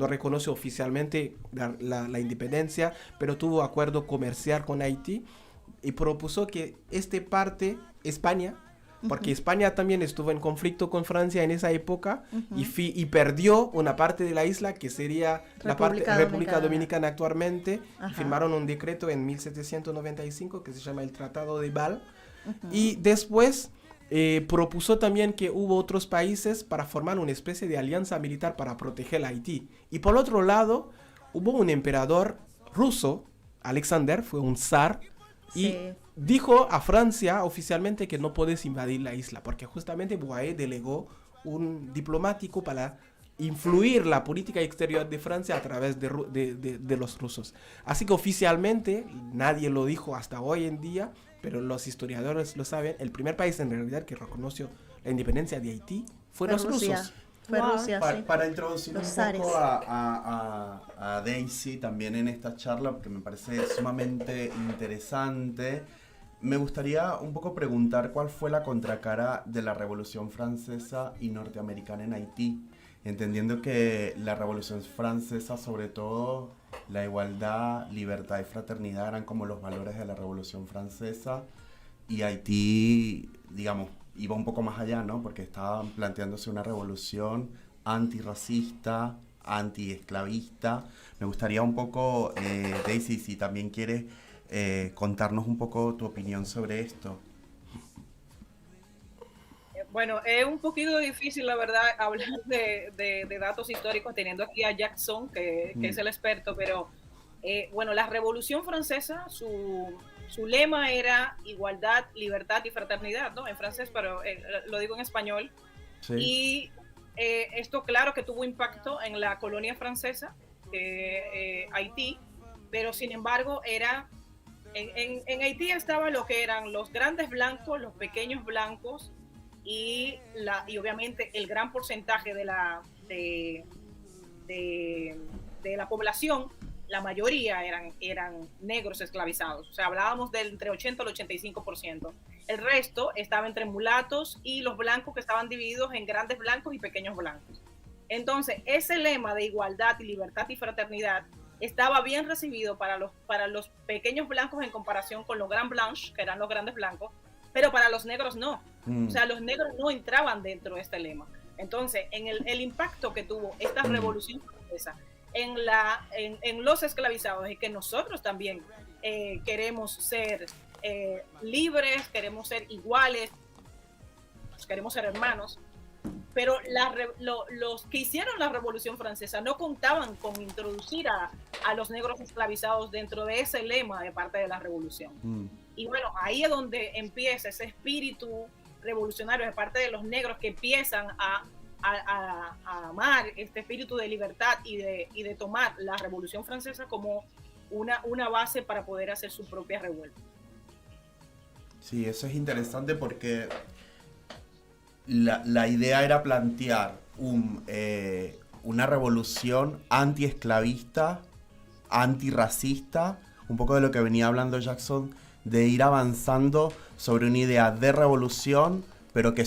S5: reconoció oficialmente la independencia, pero tuvo acuerdo comercial con Haití, y propuso que España, porque España también estuvo en conflicto con Francia en esa época, y perdió una parte de la isla que sería la
S4: República
S5: República
S4: Dominicana.
S5: Dominicana actualmente.
S4: Ajá.
S5: Firmaron un decreto en 1795 que se llama el Tratado de Bâle, y después propuso también que hubo otros países para formar una especie de alianza militar para proteger a Haití. Y por otro lado, hubo un emperador ruso, Alexander, fue un zar, y
S4: Sí.
S5: dijo a Francia oficialmente que no puedes invadir la isla, porque justamente Boyer delegó un diplomático para influir la política exterior de Francia a través de los rusos. Así que oficialmente, nadie lo dijo hasta hoy en día, pero los historiadores lo saben, el primer país en realidad que reconoció la independencia de Haití fue los
S4: Rusia.
S5: rusos.
S4: Fue
S2: Wow.
S4: Rusia, sí.
S3: Para introducir
S4: Los
S3: un
S4: zares.
S3: poco a Daisy también en esta charla, porque me parece sumamente interesante, me gustaría un poco preguntar cuál fue la contracara de la Revolución Francesa y Norteamericana en Haití. entendiendo que la Revolución Francesa, sobre todo, la igualdad, libertad y fraternidad eran como los valores de la Revolución Francesa, y Haití, digamos, iba un poco más allá, ¿no? Porque estaban planteándose una revolución antirracista, antiesclavista. Me gustaría un poco, Daisy, si también quieres contarnos un poco tu opinión sobre esto.
S6: Bueno, es un poquito difícil, la verdad, hablar de datos históricos teniendo aquí a Jackson, que es el experto, pero bueno, la Revolución Francesa, su lema era igualdad, libertad y fraternidad, ¿no? En francés, pero lo digo en español. Sí. Y esto, claro, que tuvo impacto en la colonia francesa, Haití, pero sin embargo era... En Haití estaba lo que eran los grandes blancos, los pequeños blancos, y obviamente el gran porcentaje de la población, la mayoría eran negros esclavizados. O sea, hablábamos del entre 80 al 85%. El resto estaba entre mulatos y los blancos, que estaban divididos en grandes blancos y pequeños blancos. Entonces, ese lema de igualdad y libertad y fraternidad estaba bien recibido para los pequeños blancos en comparación con los Grand Blancs, que eran los grandes blancos, pero para los negros no. O sea, los negros no entraban dentro de este lema. Entonces, en el impacto que tuvo esta revolución francesa en los esclavizados, es que nosotros también queremos ser libres, queremos ser iguales, queremos ser hermanos, pero los que hicieron la Revolución Francesa no contaban con introducir a los negros esclavizados dentro de ese lema de parte de la revolución. Y bueno, ahí es donde empieza ese espíritu revolucionario de parte de los negros, que empiezan a amar este espíritu de libertad y de tomar la Revolución Francesa como una base para poder hacer su propia revuelta.
S3: Sí, eso es interesante porque la idea era plantear una revolución antiesclavista, antirracista, un poco de lo que venía hablando Jackson, de ir avanzando sobre una idea de revolución, pero que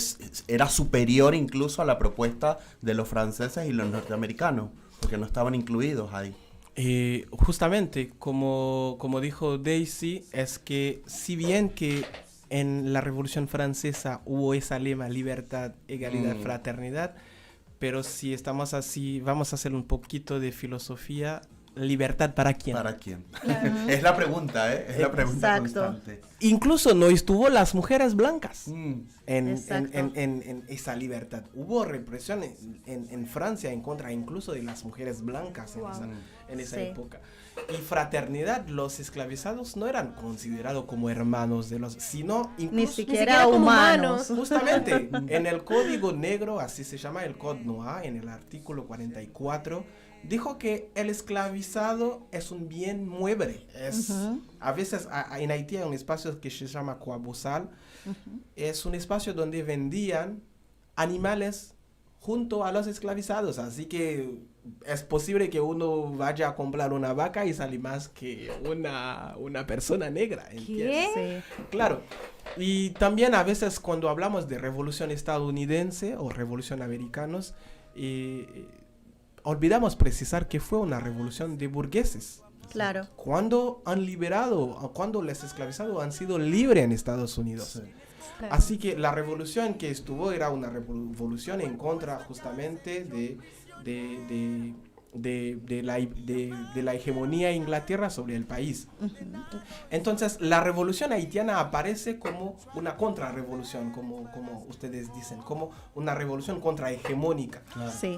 S3: era superior incluso a la propuesta de los franceses y los norteamericanos, porque no estaban incluidos ahí.
S5: Justamente, como dijo Daisy, es que si bien que en la Revolución Francesa hubo esa lema, libertad, egalidad, fraternidad, pero si estamos así, vamos a hacer un poquito de filosofía. ¿Libertad para quién?
S3: ¿Para quién? Es la pregunta, ¿eh? Es la pregunta constante.
S5: Incluso no estuvo las mujeres blancas en esa libertad. Hubo represión en Francia en contra incluso de las mujeres blancas en esa época. Y fraternidad, los esclavizados no eran considerados como hermanos de los, sino incluso
S4: ni siquiera humanos.
S5: Justamente, en el Código Negro, así se llama el Code Noir, en el artículo 44, dijo que el esclavizado es un bien mueble. A veces en Haití hay un espacio que se llama Coabosal. Es un espacio donde vendían animales junto a los esclavizados. Así que es posible que uno vaya a comprar una vaca y sale más que una persona negra.
S2: ¿Qué?
S5: Sí. Claro. Y también a veces cuando hablamos de revolución estadounidense o revolución americanos, olvidamos precisar que fue una revolución de burgueses.
S4: Claro.
S5: Cuando han liberado, cuando los esclavizados han sido libres en Estados Unidos. Sí. Claro. Así que la revolución que estuvo era una revolución en contra justamente de la hegemonía de Inglaterra sobre el país. Entonces la revolución haitiana aparece como una contrarrevolución, como ustedes dicen, como una revolución contrahegemónica,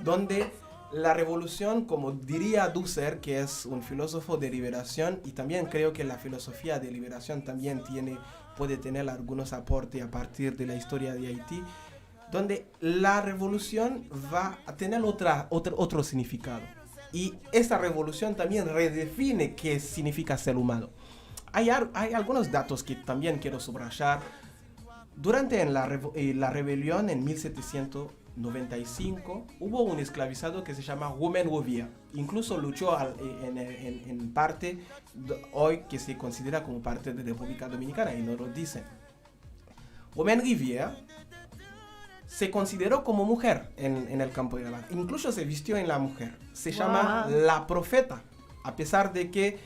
S5: donde la revolución, como diría Dussel, que es un filósofo de liberación, y también creo que la filosofía de liberación también puede tener algunos aportes a partir de la historia de Haití, donde la revolución va a tener otro significado. Y esa revolución también redefine qué significa ser humano. Hay algunos datos que también quiero subrayar. Durante la rebelión en 1795 hubo un esclavizado que se llama Romain Rouvier. Incluso luchó en parte hoy que se considera como parte de la República Dominicana y no lo dicen. Romain Rouvier se consideró como mujer en el campo de la incluso se vistió en la mujer. Se llama la profeta, a pesar de que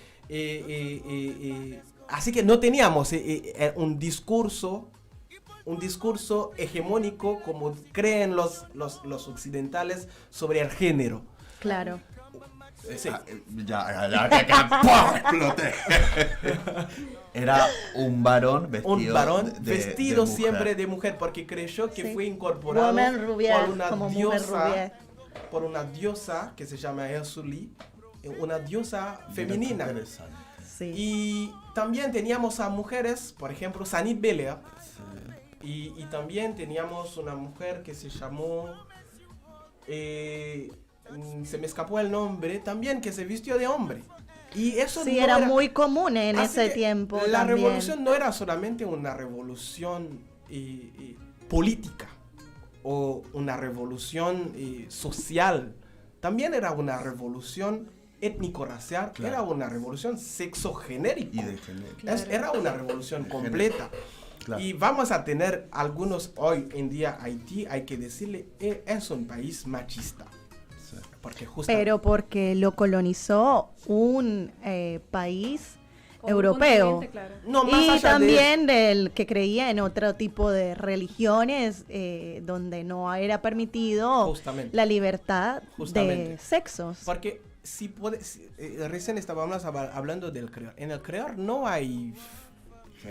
S5: así que no teníamos un discurso hegemónico como creen los occidentales sobre el género.
S4: Claro.
S5: Sí.
S3: Ya, que exploté. Era un varón vestido de
S5: siempre de mujer, porque creyó que fue incorporado por una diosa que se llama Ersuli, una diosa femenina.
S4: Sí.
S5: Y también teníamos a mujeres, por ejemplo, Sanit Belair. Sí. Y también teníamos una mujer que se llamó... se me escapó el nombre, también que se vistió de hombre. Y eso
S4: sí,
S5: no
S4: era muy común en ese tiempo.
S5: La
S4: también.
S5: revolución no era solamente una revolución política o una revolución social, también era una revolución étnico-racial, claro. Era una revolución sexogenérica. Y de género. Claro. Era una revolución completa. Claro. Y vamos a tener algunos, hoy en día Haití, hay que decirle, es un país machista. Porque
S4: pero porque lo colonizó un país europeo,
S2: claro.
S5: No, más
S4: y
S5: allá
S4: también del que creía en otro tipo de religiones donde no era permitido la libertad de sexos.
S5: Porque recién estábamos hablando del creol. En el creol no hay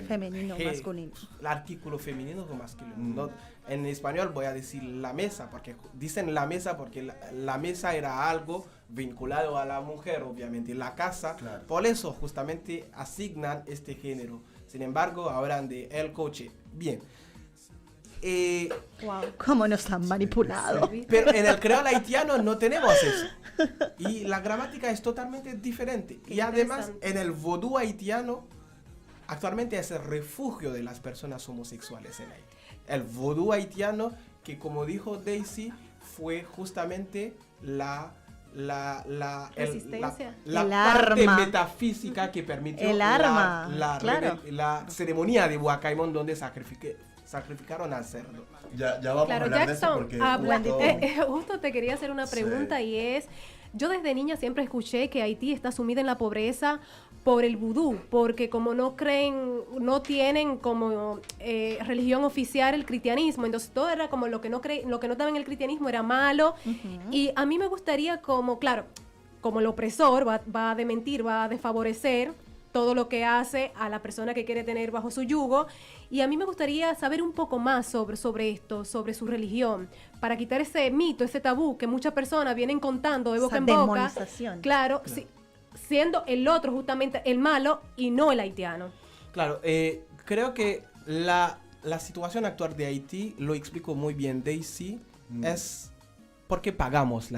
S4: femenino, masculino.
S5: El artículo femenino o masculino. No, en español voy a decir la mesa, porque dicen la mesa porque la mesa era algo vinculado a la mujer, obviamente, la casa. Claro. Por eso justamente asignan este género. Sin embargo, hablan de el coche. Bien.
S4: Wow. ¿Cómo nos han manipulado?
S5: Pero en el creol haitiano no tenemos eso. Y la gramática es totalmente diferente. Y además, en el vodú haitiano, actualmente es el refugio de las personas homosexuales en Haití. El vodú haitiano, que como dijo Daisy, fue justamente la parte metafísica que permitió la ceremonia de Huacaimón, donde sacrificaron al cerdo.
S3: Ya vamos a hablar
S2: Jackson,
S3: de eso porque
S2: justo te quería hacer una pregunta, y es, yo desde niña siempre escuché que Haití está sumida en la pobreza por el vudú, porque como no tienen como religión oficial el cristianismo, entonces todo era como lo que no estaba en el cristianismo era malo. Y a mí me gustaría como el opresor va a desmentir, va a desfavorecer todo lo que hace a la persona que quiere tener bajo su yugo, y a mí me gustaría saber un poco más sobre esto, sobre su religión, para quitar ese mito, ese tabú que muchas personas vienen contando de boca en boca. Claro. Sí, siendo el otro justamente el malo y no el haitiano. Claro,
S5: creo que la situación actual de Haití, lo explicó muy bien Daisy, es porque pagamos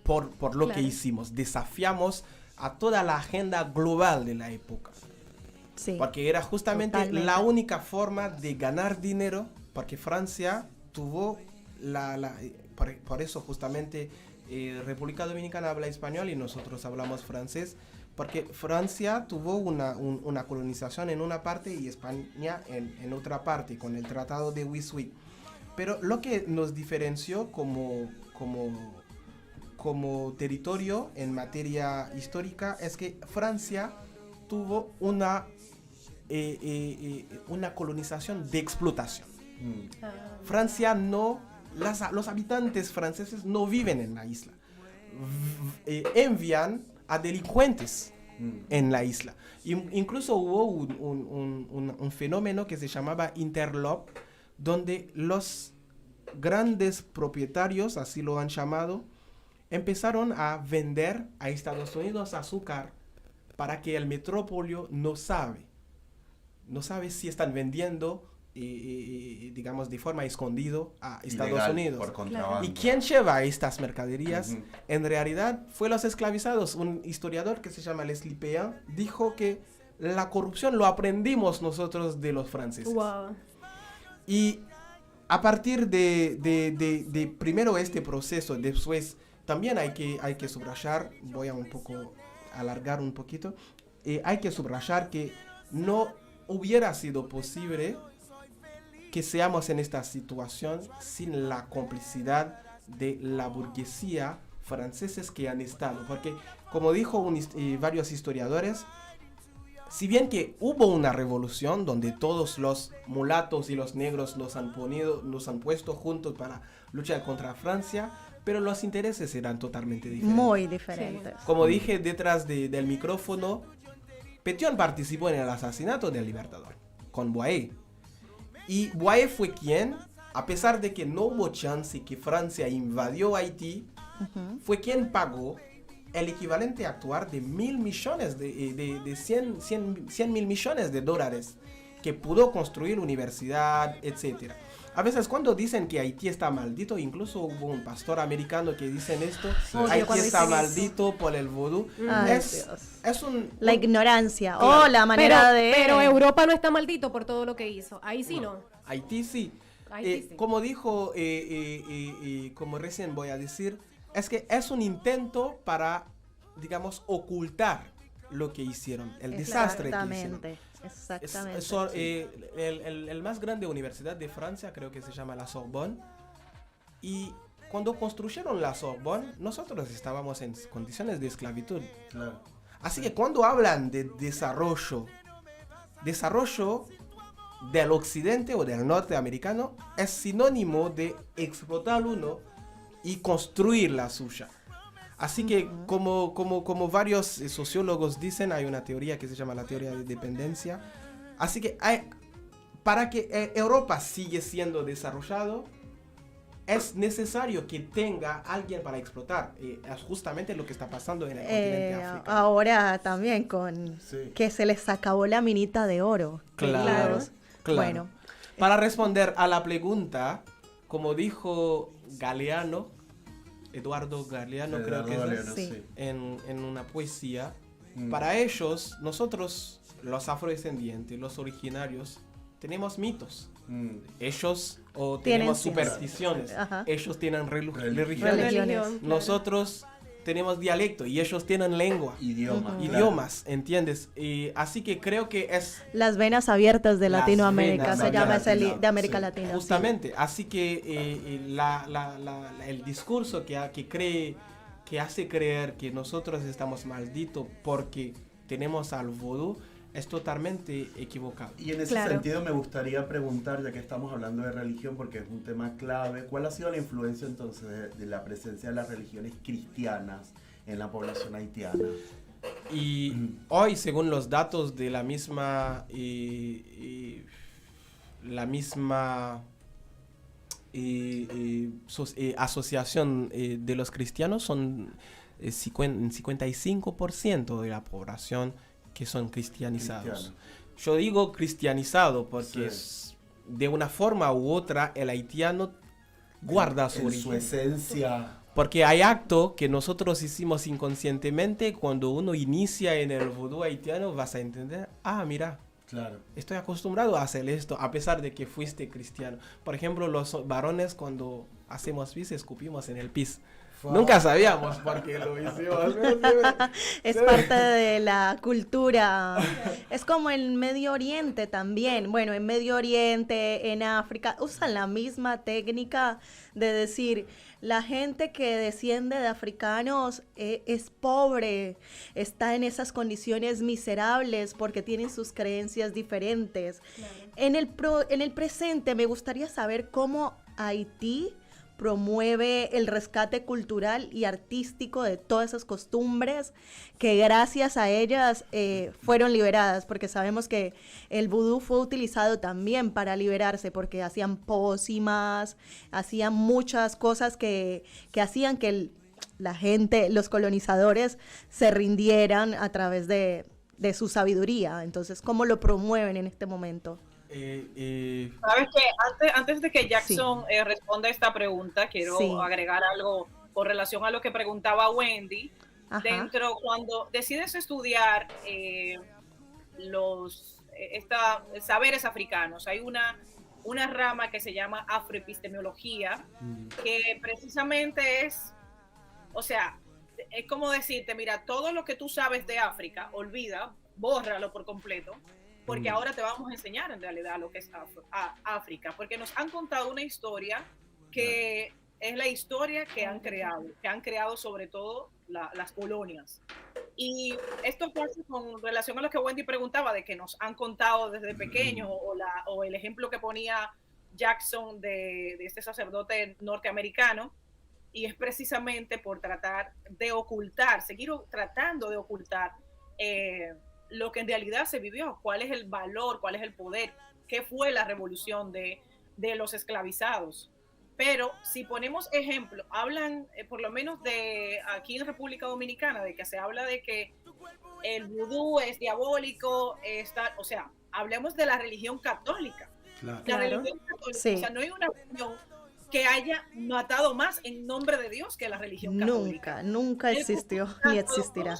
S5: por lo que hicimos, desafiamos a toda la agenda global de la época. Sí, porque era justamente la única forma de ganar dinero, porque Francia tuvo por eso justamente República Dominicana habla español y nosotros hablamos francés, porque Francia tuvo una colonización en una parte y España en otra parte, con el Tratado de Wisswich. Pero lo que nos diferenció como territorio en materia histórica es que Francia tuvo una colonización de explotación. Francia los habitantes franceses no viven en la isla. Envían a delincuentes en la isla. Incluso hubo un fenómeno que se llamaba interlope, donde los grandes propietarios, así lo han llamado, empezaron a vender a Estados Unidos azúcar para que el metrópolio no sabe si están vendiendo digamos de forma escondida a Estados Unidos. Por contrabando. ¿Y quién lleva estas mercaderías? En realidad fue los esclavizados. Un historiador que se llama Leslie Pean dijo que la corrupción lo aprendimos nosotros de los franceses. Wow. Y a partir de primero este proceso, después también hay que subrayar, voy a un poco alargar un poquito, hay que subrayar que no hubiera sido posible que seamos en esta situación sin la complicidad de la burguesía franceses que han estado. Porque, como dijo varios historiadores, si bien que hubo una revolución donde todos los mulatos y los negros nos han puesto juntos para luchar contra Francia, pero los intereses eran totalmente diferentes.
S4: Muy diferentes.
S5: Como dije detrás del micrófono, Pétion participó en el asesinato del Libertador, con Boyer. Y Boyer fue quien, a pesar de que no hubo chance que Francia invadió Haití, fue quien pagó el equivalente actual de 1.000 millones, de 100.000 millones de dólares, que pudo construir universidad, etc. A veces cuando dicen que Haití está maldito, incluso hubo un pastor americano que dice esto, Haití está maldito por el vudú.
S4: La ignorancia, claro. La manera
S2: Pero Europa no está maldito por todo lo que hizo. Ahí sí no.
S5: Haití sí.
S2: Sí.
S5: Como dijo, como recién voy a decir, es que es un intento para, digamos, ocultar lo que hicieron, el desastre que hicieron. Exactamente. El más grande universidad de Francia creo que se llama la Sorbonne, y cuando construyeron la Sorbonne nosotros estábamos en condiciones de esclavitud.
S3: Claro.
S5: Así que cuando hablan de desarrollo del occidente o del norte americano, es sinónimo de explotar uno y construir la suya. Así que como varios sociólogos dicen, hay una teoría que se llama la teoría de dependencia. Así que para que Europa siga siendo desarrollado, es necesario que tenga alguien para explotar. Es justamente lo que está pasando en el continente africano.
S4: Ahora también que se les acabó la minita de oro.
S5: Claro.
S4: Bueno,
S5: para responder a la pregunta, como dijo Eduardo Galeano, creo que es, en una poesía, para ellos, nosotros, los afrodescendientes, los originarios, tenemos mitos. Ellos tenemos supersticiones. Ellos tienen religiones. Nosotros tenemos dialecto y ellos tienen lengua. Idiomas, ¿entiendes? Así que creo que es...
S4: Las venas abiertas de Latinoamérica, se llama de América Latina.
S5: Justamente, así que el discurso que hace creer que nosotros estamos malditos porque tenemos al vudú es totalmente equivocado.
S3: Y en ese sentido me gustaría preguntar, ya que estamos hablando de religión, porque es un tema clave, ¿cuál ha sido la influencia entonces de la presencia de las religiones cristianas en la población haitiana?
S5: Y hoy, según los datos de la misma asociación de los cristianos, son 55% de la población que son cristianizados. Yo digo cristianizado porque de una forma u otra el haitiano guarda su origen.
S3: Su esencia.
S5: Porque hay actos que nosotros hicimos inconscientemente. Cuando uno inicia en el vudú haitiano, vas a entender, mira, estoy acostumbrado a hacer esto, a pesar de que fuiste cristiano. Por ejemplo, los varones cuando hacemos pis, escupimos en el pis. Nunca sabíamos por qué lo hicimos.
S4: Es parte de la cultura. Es como en Medio Oriente también. Bueno, en Medio Oriente, en África, usan la misma técnica de decir, la gente que desciende de africanos es pobre, está en esas condiciones miserables porque tienen sus creencias diferentes. En el presente me gustaría saber cómo Haití promueve el rescate cultural y artístico de todas esas costumbres que gracias a ellas fueron liberadas, porque sabemos que el vudú fue utilizado también para liberarse, porque hacían pócimas, hacían muchas cosas que hacían que la gente, los colonizadores, se rindieran a través de su sabiduría. Entonces, ¿cómo lo promueven en este momento?
S6: Sabes que antes de que Jackson responda esta pregunta, quiero agregar algo con relación a lo que preguntaba Wendy. Cuando decides estudiar los saberes africanos, hay una rama que se llama afroepistemología, que precisamente es como decirte, mira, todo lo que tú sabes de África, bórralo por completo, porque ahora te vamos a enseñar en realidad lo que es África, porque nos han contado una historia que es la historia que han creado sobre todo las colonias. Y esto pasa con relación a lo que Wendy preguntaba, de que nos han contado desde pequeños, o el ejemplo que ponía Jackson de este sacerdote norteamericano, y es precisamente por tratar de ocultar, seguir tratando de ocultar lo que en realidad se vivió, cuál es el valor, cuál es el poder, qué fue la revolución de los esclavizados. Pero si ponemos ejemplo, hablan por lo menos de aquí en República Dominicana, de que se habla de que el vudú es diabólico, o sea, hablemos de la religión católica.
S3: Claro.
S6: La religión católica, sí. O sea, no hay una religión que haya matado más en nombre de Dios que la religión católica.
S4: Nunca existió ni existirá.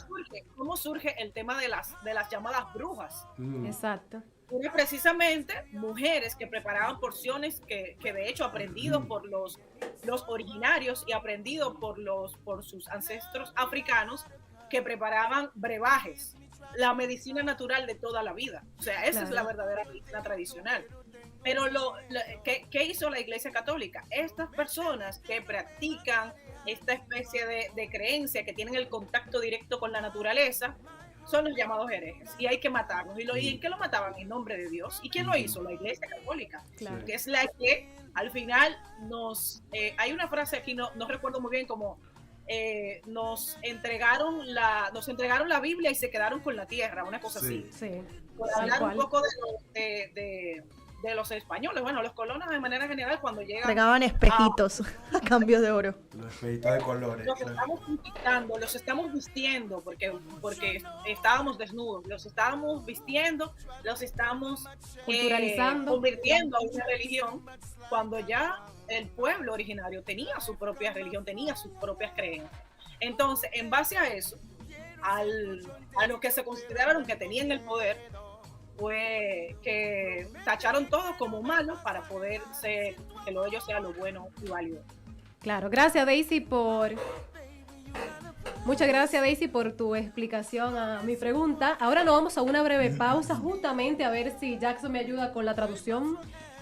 S6: ¿Cómo surge el tema de las llamadas brujas?
S2: Exacto.
S6: Era precisamente mujeres que preparaban porciones que de hecho aprendido por los originarios y aprendido por sus ancestros africanos, que preparaban brebajes, la medicina natural de toda la vida. O sea, esa es la verdadera medicina tradicional. Pero ¿qué hizo la Iglesia Católica? Estas personas que practican esta especie de creencia, que tienen el contacto directo con la naturaleza, son los llamados herejes, y hay que matarlos. ¿Y en qué lo mataban? En nombre de Dios. ¿Y quién lo hizo? La Iglesia Católica, claro. Que es la que al final hay una frase aquí, no recuerdo muy bien, como nos entregaron la Biblia y se quedaron con la tierra, una cosa así. Sí. Por hablar un poco de los españoles, bueno, los colonos de manera general, cuando llegan...
S4: Regaban espejitos a cambio de oro.
S3: Los espejitos de colores.
S6: Los estamos pintando, los estamos vistiendo, porque estábamos desnudos, los estábamos vistiendo, los estamos
S2: culturalizando,
S6: convirtiendo a una religión, cuando ya el pueblo originario tenía su propia religión, tenía sus propias creencias. Entonces, en base a eso, a los que se consideraron que tenían el poder, fue que tacharon todo como malo para poder ser, que lo de ellos sea lo bueno y válido.
S2: Claro, gracias Daisy Muchas gracias Daisy por tu explicación a mi pregunta. Ahora nos vamos a una breve pausa, justamente a ver si Jackson me ayuda con la traducción.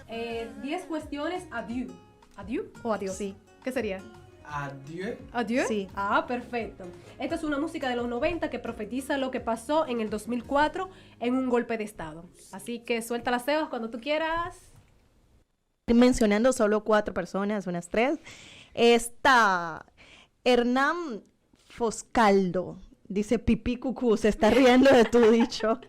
S2: 10 cuestiones, adieu. ¿Adieu o adiós?
S4: Sí.
S2: ¿Qué sería?
S5: Adieu.
S2: ¿Adieu?
S4: Sí.
S2: Ah, perfecto. Esta es una música de los 90 que profetiza lo que pasó en el 2004 en un golpe de estado. Así que suelta las cebas cuando tú quieras.
S4: Mencionando solo 4 personas, unas 3. Está Hernán Foscaldo. Dice pipí cucú, se está riendo de tu dicho.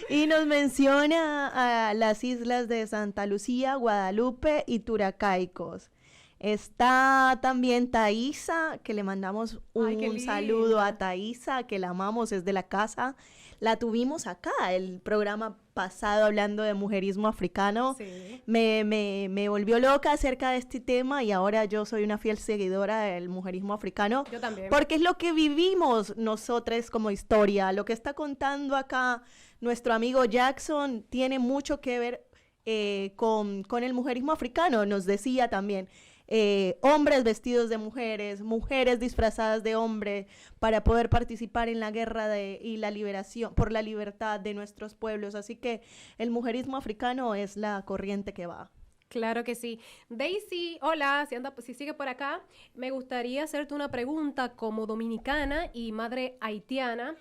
S4: Y nos menciona a las islas de Santa Lucía, Guadalupe y Turacaicos. Está también Thaisa, que le mandamos un saludo a Thaisa, que la amamos, es de la casa. La tuvimos acá, el programa pasado, hablando de mujerismo africano. Sí. Me volvió loca acerca de este tema, y ahora yo soy una fiel seguidora del mujerismo africano.
S2: Yo también.
S4: Porque es lo que vivimos nosotros como historia. Lo que está contando acá nuestro amigo Jackson tiene mucho que ver con el mujerismo africano. Nos decía también, hombres vestidos de mujeres, mujeres disfrazadas de hombre, para poder participar en la guerra y la liberación, por la libertad de nuestros pueblos. Así que el mujerismo africano es la corriente que va.
S2: Claro que sí. Daisy, hola, si sigue por acá, me gustaría hacerte una pregunta como dominicana y madre haitiana.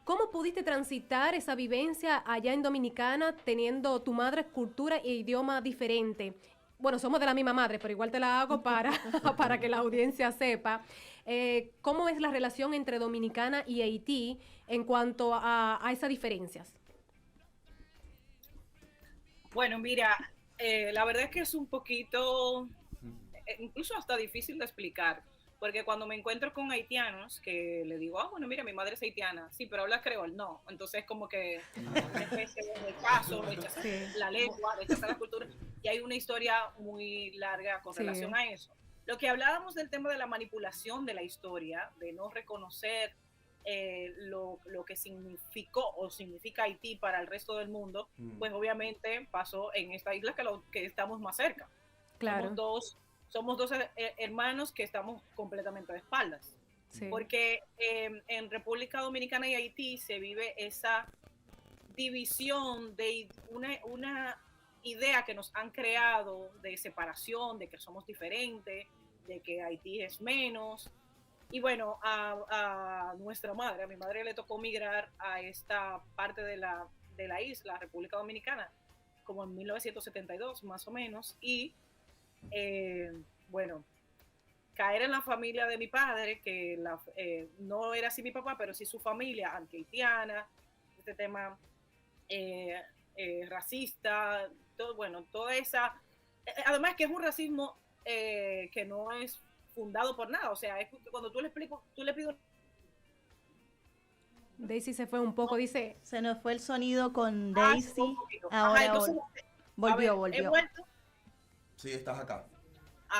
S2: ¿Cómo pudiste transitar esa vivencia allá en Dominicana, teniendo tu madre cultura e idioma diferente? Bueno, somos de la misma madre, pero igual te la hago para que la audiencia sepa. ¿Cómo es la relación entre Dominicana y Haití en cuanto a esas diferencias?
S6: Bueno, mira, la verdad es que es un poquito, incluso hasta difícil de explicar, porque cuando me encuentro con haitianos, que le digo, bueno, mira, mi madre es haitiana, sí, pero habla creol, no. Entonces como que una especie de rechazo, rechazar la lengua, rechazar la cultura, y hay una historia muy larga con relación a eso. Lo que hablábamos del tema de la manipulación de la historia, de no reconocer lo que significó o significa Haití para el resto del mundo, pues obviamente pasó en esta isla que estamos más cerca.
S2: Claro.
S6: Somos dos hermanos que estamos completamente de espaldas. Sí. Porque en República Dominicana y Haití se vive esa división, de una idea que nos han creado de separación, de que somos diferentes, de que Haití es menos. Y bueno, a nuestra madre, a mi madre le tocó migrar a esta parte de la isla, República Dominicana, como en 1972 más o menos. Y bueno, caer en la familia de mi padre, que no era así mi papá, pero sí su familia, anti-haitiana, este tema racista, todo, bueno, toda esa... además que es un racismo que no es fundado por nada, o sea, es cuando tú le pides...
S2: Daisy se fue un poco, dice...
S4: Se nos fue el sonido con Daisy. Ahora,
S6: entonces,
S4: volvió.
S6: ¿he vuelto?
S3: Sí, estás acá.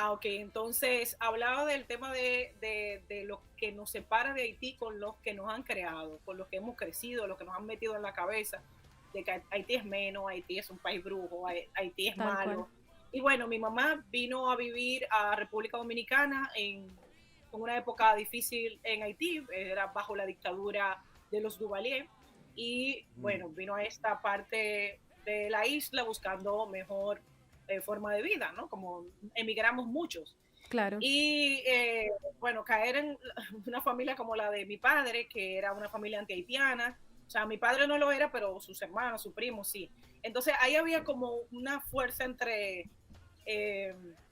S6: Ok, entonces hablaba del tema de lo que nos separa de Haití con los que nos han creado, con los que hemos crecido, los que nos han metido en la cabeza, de que Haití es menos, Haití es un país brujo, Haití es malo. Y bueno, mi mamá vino a vivir a República Dominicana en una época difícil en Haití, era bajo la dictadura de los Duvalier, y bueno, vino a esta parte de la isla buscando mejor forma de vida, ¿no? Como emigramos muchos.
S2: Claro.
S6: Y bueno, caer en una familia como la de mi padre, que era una familia anti-haitiana, o sea, mi padre no lo era, pero sus hermanos, sus primos, sí. Entonces ahí había como una fuerza entre,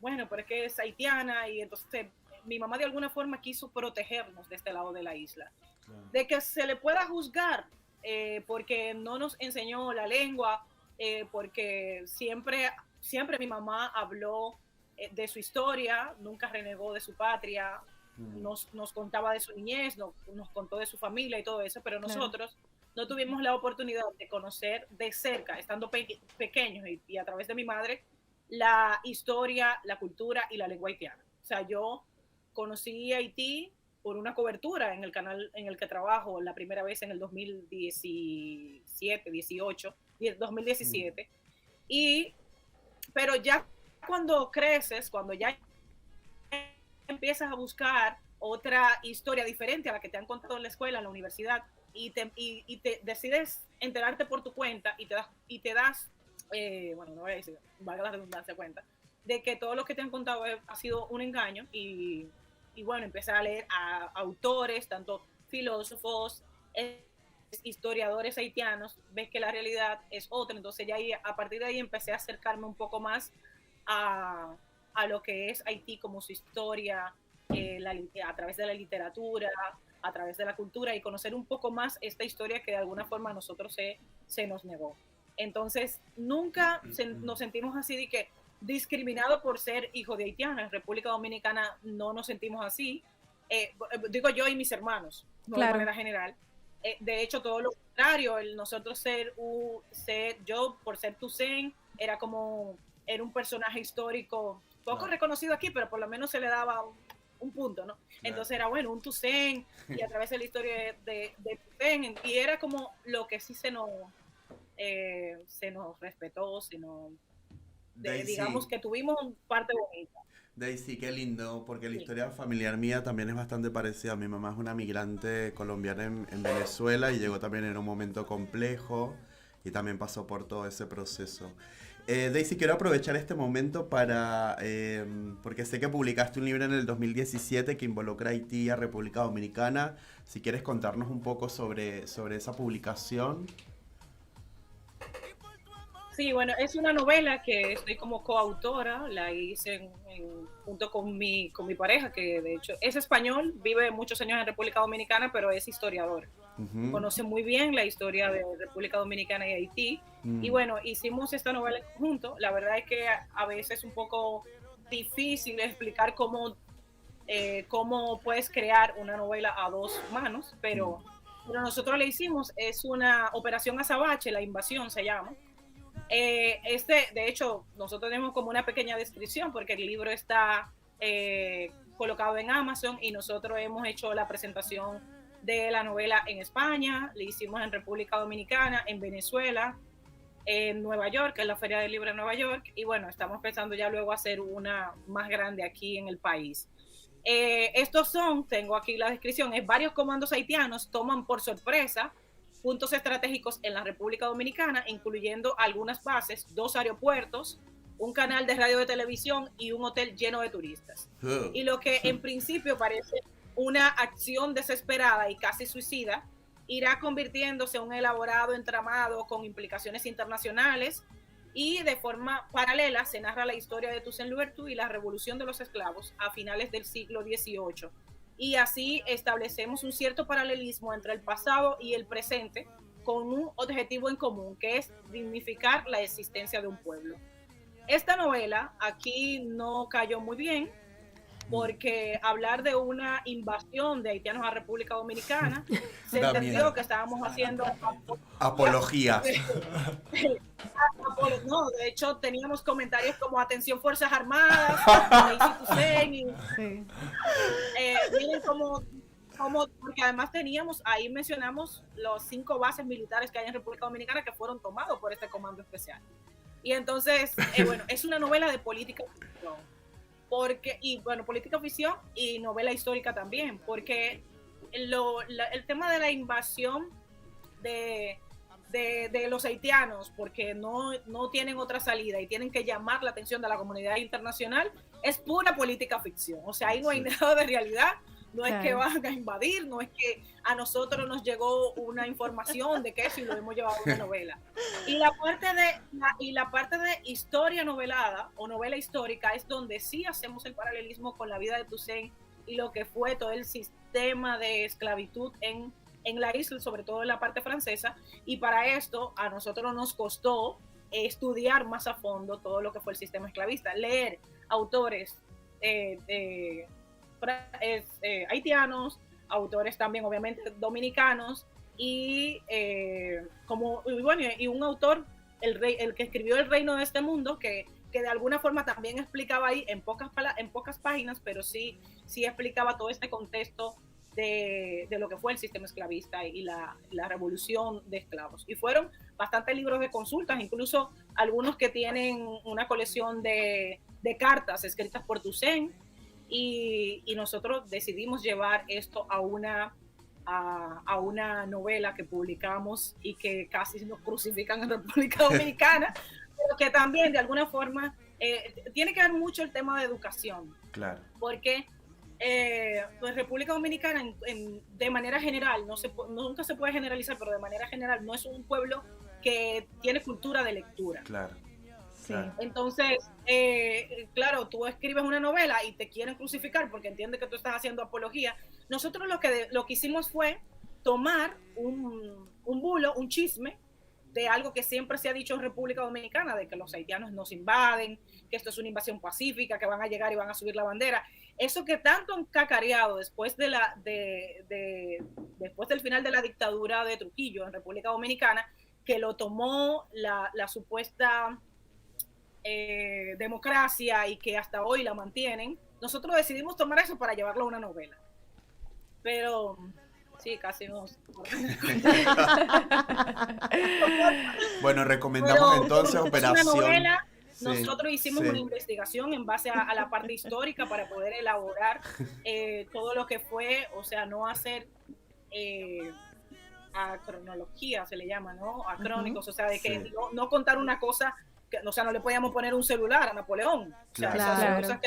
S6: bueno, pero es que es haitiana, y entonces mi mamá de alguna forma quiso protegernos de este lado de la isla. Claro. De que se le pueda juzgar porque no nos enseñó la lengua, porque siempre mi mamá habló de su historia, nunca renegó de su patria, nos contaba de su niñez, nos contó de su familia y todo eso, pero nosotros no tuvimos la oportunidad de conocer de cerca, estando pequeños y a través de mi madre, la historia, la cultura y la lengua haitiana. O sea, yo conocí Haití por una cobertura en el canal en el que trabajo la primera vez en el 2017, pero ya cuando creces, cuando ya empiezas a buscar otra historia diferente a la que te han contado en la escuela, en la universidad, y te decides enterarte por tu cuenta y te das bueno, no voy a decir, valga la redundancia, cuenta, de que todo lo que te han contado ha sido un engaño y bueno, empezar a leer a autores, tanto filósofos, historiadores haitianos, ves que la realidad es otra, entonces ya a partir de ahí empecé a acercarme un poco más a lo que es Haití como su historia, a través de la literatura, a través de la cultura y conocer un poco más esta historia que de alguna forma a nosotros se nos negó. Entonces nunca nos sentimos así de que discriminado por ser hijo de haitiano. En República Dominicana no nos sentimos así, digo yo y mis hermanos, no de manera general. De hecho, todo lo contrario, nosotros yo por ser Toussaint, era un personaje histórico poco reconocido aquí, pero por lo menos se le daba un punto, ¿no? Entonces era bueno, un Toussaint, y a través de la historia de Toussaint, y era como lo que sí se nos respetó, digamos que tuvimos parte bonita.
S3: Daisy, qué lindo, porque la historia familiar mía también es bastante parecida. Mi mamá es una migrante colombiana en Venezuela y llegó también en un momento complejo y también pasó por todo ese proceso. Daisy, quiero aprovechar este momento porque sé que publicaste un libro en el 2017 que involucra a Haití y a República Dominicana. Si quieres contarnos un poco sobre esa publicación.
S6: Sí, bueno, es una novela que estoy como coautora, la hice junto con mi pareja, que de hecho es español, vive muchos años en República Dominicana, pero es historiador. Conoce muy bien la historia de República Dominicana y Haití. Y bueno, hicimos esta novela en conjunto. La verdad es que a veces es un poco difícil explicar cómo puedes crear una novela a dos manos, pero nosotros le hicimos, es una operación azabache, la invasión se llama. De hecho, nosotros tenemos como una pequeña descripción porque el libro está colocado en Amazon y nosotros hemos hecho la presentación de la novela en España, le hicimos en República Dominicana, en Venezuela, en Nueva York, en la Feria del Libro de Nueva York, y bueno, estamos pensando ya luego hacer una más grande aquí en el país. Tengo aquí la descripción, varios comandos haitianos toman por sorpresa puntos estratégicos en la República Dominicana, incluyendo algunas bases, 2 aeropuertos, un canal de radio de televisión y un hotel lleno de turistas. Y lo que en principio parece una acción desesperada y casi suicida, irá convirtiéndose en un elaborado entramado con implicaciones internacionales, y de forma paralela se narra la historia de Toussaint Louverture y la revolución de los esclavos a finales del siglo XVIII. Y así establecemos un cierto paralelismo entre el pasado y el presente, con un objetivo en común, que es dignificar la existencia de un pueblo. Esta novela aquí no cayó muy bien, porque hablar de una invasión de haitianos a República Dominicana se entendió que estábamos haciendo
S3: apologías.
S6: No, de hecho teníamos comentarios como atención Fuerzas Armadas, miren cómo, porque además ahí mencionamos los 5 bases militares que hay en República Dominicana que fueron tomados por este comando especial. Y entonces, bueno, es una novela de política ficción, política ficción y novela histórica también, porque el tema de la invasión de los haitianos, porque no tienen otra salida y tienen que llamar la atención de la comunidad internacional, es pura política ficción. O sea, ahí no hay nada de realidad. No es que van a invadir, no es que a nosotros nos llegó una información de que eso y lo hemos llevado a una novela. Y la parte de historia novelada o novela histórica es donde sí hacemos el paralelismo con la vida de Toussaint y lo que fue todo el sistema de esclavitud en la isla, sobre todo en la parte francesa. Y para esto a nosotros nos costó estudiar más a fondo todo lo que fue el sistema esclavista, leer autores haitianos, autores también obviamente dominicanos, y un autor, el que escribió El Reino de este Mundo, que de alguna forma también explicaba ahí en pocas páginas, pero sí explicaba todo este contexto de lo que fue el sistema esclavista y la revolución de esclavos. Y fueron bastantes libros de consultas, incluso algunos que tienen una colección de cartas escritas por Toussaint, y nosotros decidimos llevar esto a una novela que publicamos y que casi nos crucifican en República Dominicana, pero que también de alguna forma tiene que ver mucho el tema de educación.
S3: Claro.
S6: Porque pues República Dominicana de manera general, nunca se puede generalizar, pero de manera general no es un pueblo que tiene cultura de lectura.
S3: Claro.
S6: Sí. Entonces, claro, tú escribes una novela y te quieren crucificar porque entienden que tú estás haciendo apología. Nosotros lo que hicimos fue tomar un bulo, un chisme de algo que siempre se ha dicho en República Dominicana, de que los haitianos nos invaden, que esto es una invasión pacífica, que van a llegar y van a subir la bandera. Eso que tanto han cacareado después después del final de la dictadura de Trujillo en República Dominicana, que lo tomó la supuesta democracia y que hasta hoy la mantienen. Nosotros decidimos tomar eso para llevarlo a una novela, pero sí, casi nos...
S3: Bueno, recomendamos entonces Operación...
S6: Una novela. Sí, nosotros hicimos una investigación en base a la parte histórica para poder elaborar todo lo que fue, o sea, no hacer a cronología, se le llama, ¿no? Acrónicos, o sea, de que no contar una cosa, o sea, no le podíamos poner un celular a Napoleón.
S3: Claro.
S6: O sea, son cosas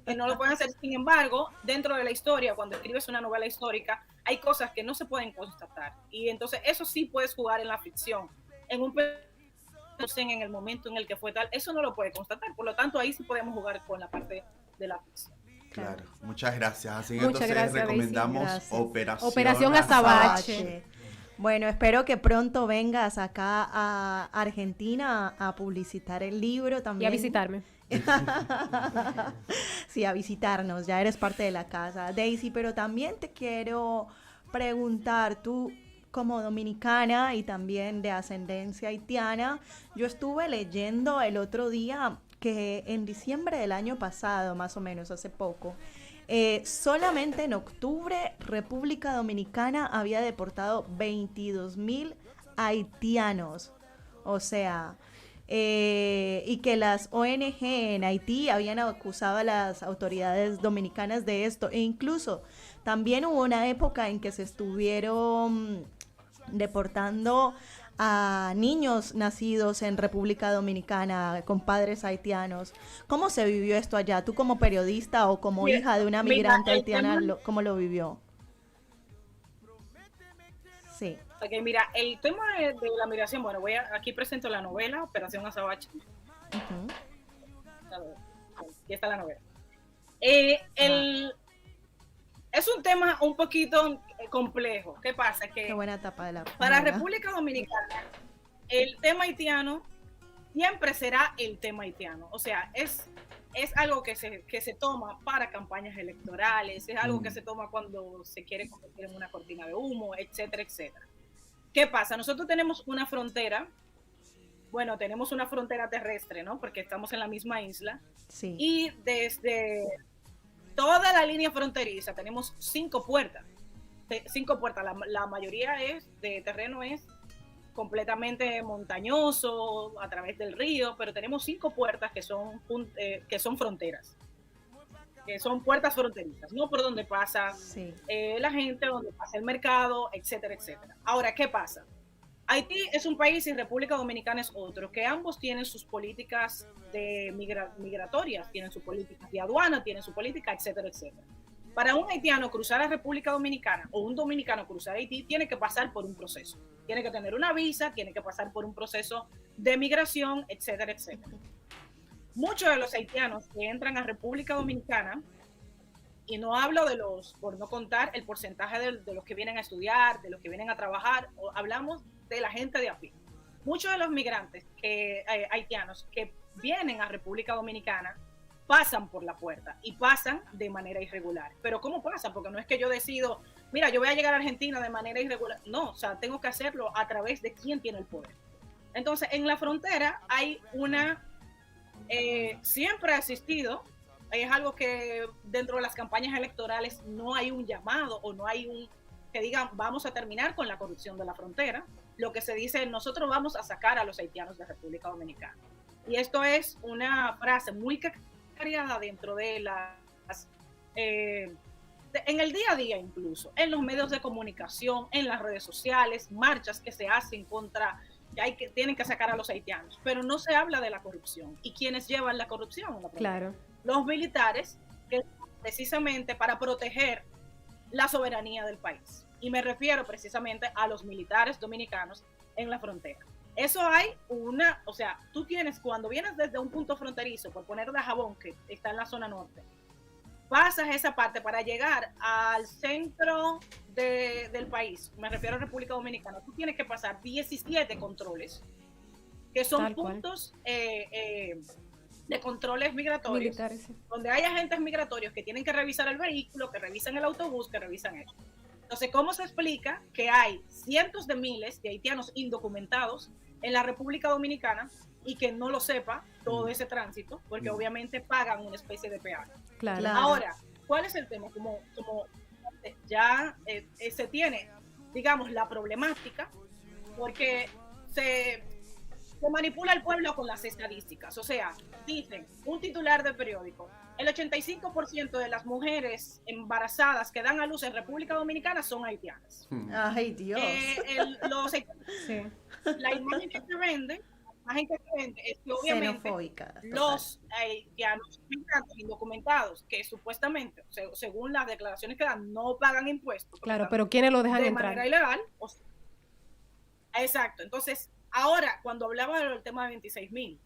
S6: que no lo pueden hacer. Sin embargo, dentro de la historia, cuando escribes una novela histórica, hay cosas que no se pueden constatar. Y entonces eso sí puedes jugar en la ficción. En el momento en el que fue tal, eso no lo puede constatar. Por lo tanto, ahí sí podemos jugar con la parte de la ficción.
S3: Claro, muchas gracias. Así que
S2: Muchas
S3: entonces
S2: gracias,
S3: recomendamos
S2: Operación Azabache.
S4: Bueno, espero que pronto vengas acá a Argentina a publicitar el libro también.
S2: Y a visitarme.
S4: Sí, a visitarnos, ya eres parte de la casa. Daisy, pero también te quiero preguntar, tú como dominicana y también de ascendencia haitiana, yo estuve leyendo el otro día que en diciembre del año pasado, más o menos, hace poco, solamente en octubre República Dominicana había deportado 22,000 haitianos, o sea, y que las ONG en Haití habían acusado a las autoridades dominicanas de esto, e incluso también hubo una época en que se estuvieron deportando a niños nacidos en República Dominicana con padres haitianos. ¿Cómo se vivió esto allá? Tú como periodista o como hija de una migrante haitiana, ¿cómo lo vivió? Sí.
S6: Ok, mira, el tema de la migración, bueno, aquí presento la novela Operación Azabache. Aquí está la novela. Es un tema un poquito complejo. ¿Qué pasa? Que
S4: qué buena etapa de la
S6: para República Dominicana, el tema haitiano siempre será el tema haitiano. O sea, es algo que se toma para campañas electorales, es algo que se toma cuando se quiere convertir en una cortina de humo, etcétera, etcétera. ¿Qué pasa? Nosotros tenemos una frontera, bueno, tenemos una frontera terrestre, ¿no? Porque estamos en la misma isla.
S4: Sí.
S6: Y desde toda la línea fronteriza tenemos 5 puertas. 5 puertas, la mayoría de terreno es completamente montañoso, a través del río, pero tenemos 5 puertas que son fronteras, que son puertas fronterizas, no por donde pasa la gente, donde pasa el mercado, etcétera, etcétera. Ahora, ¿qué pasa? Haití es un país y República Dominicana es otro, que ambos tienen sus políticas migratorias, tienen sus políticas de aduana, tienen su política, etcétera, etcétera. Para un haitiano cruzar a República Dominicana o un dominicano cruzar a Haití tiene que pasar por un proceso. Tiene que tener una visa, tiene que pasar por un proceso de migración, etcétera, etcétera. Muchos de los haitianos que entran a República Dominicana, y no hablo por no contar el porcentaje de los que vienen a estudiar, de los que vienen a trabajar, hablamos de la gente de a pie. Muchos de los migrantes haitianos que vienen a República Dominicana pasan por la puerta y pasan de manera irregular. Pero ¿cómo pasa? Porque no es que yo decido, mira, yo voy a llegar a Argentina de manera irregular. No, o sea, tengo que hacerlo a través de quien tiene el poder. Entonces, en la frontera hay siempre ha existido, es algo que dentro de las campañas electorales no hay un llamado o no hay que digan vamos a terminar con la corrupción de la frontera. Lo que se dice, nosotros vamos a sacar a los haitianos de República Dominicana. Y esto es una frase muy cacareada dentro de en el día a día, incluso en los medios de comunicación, en las redes sociales, marchas que se hacen contra tienen que sacar a los haitianos, pero no se habla de la corrupción. ¿Y quiénes llevan la corrupción?
S2: Claro.
S6: Los militares, que precisamente para proteger la soberanía del país. Y me refiero precisamente a los militares dominicanos en la frontera. Eso hay o sea, tú tienes, cuando vienes desde un punto fronterizo, por poner Dajabón, que está en la zona norte, pasas esa parte para llegar al centro del país, me refiero a República Dominicana, tú tienes que pasar 17 controles, que son puntos de controles migratorios,
S2: militares, sí,
S6: donde hay agentes migratorios que tienen que revisar el vehículo, que revisan el autobús, que revisan eso. Entonces, ¿cómo se explica que hay cientos de miles de haitianos indocumentados en la República Dominicana y que no lo sepa todo ese tránsito? Porque obviamente pagan una especie de peaje.
S2: claro.
S6: Ahora, ¿cuál es el tema? Como ya se tiene, digamos, la problemática, porque se manipula el pueblo con las estadísticas. O sea, dicen, un titular de periódico, el 85% de las mujeres embarazadas que dan a luz en República Dominicana son haitianas.
S4: Ay, Dios.
S2: Sí.
S6: La imagen que se vende es que obviamente los haitianos migrantes indocumentados, que supuestamente, según las declaraciones que dan, no pagan impuestos.
S2: Claro, pero ¿quiénes lo dejan
S6: de
S2: entrar?
S6: manera ilegal. Exacto. Entonces, ahora, cuando hablaba del tema de 26,000,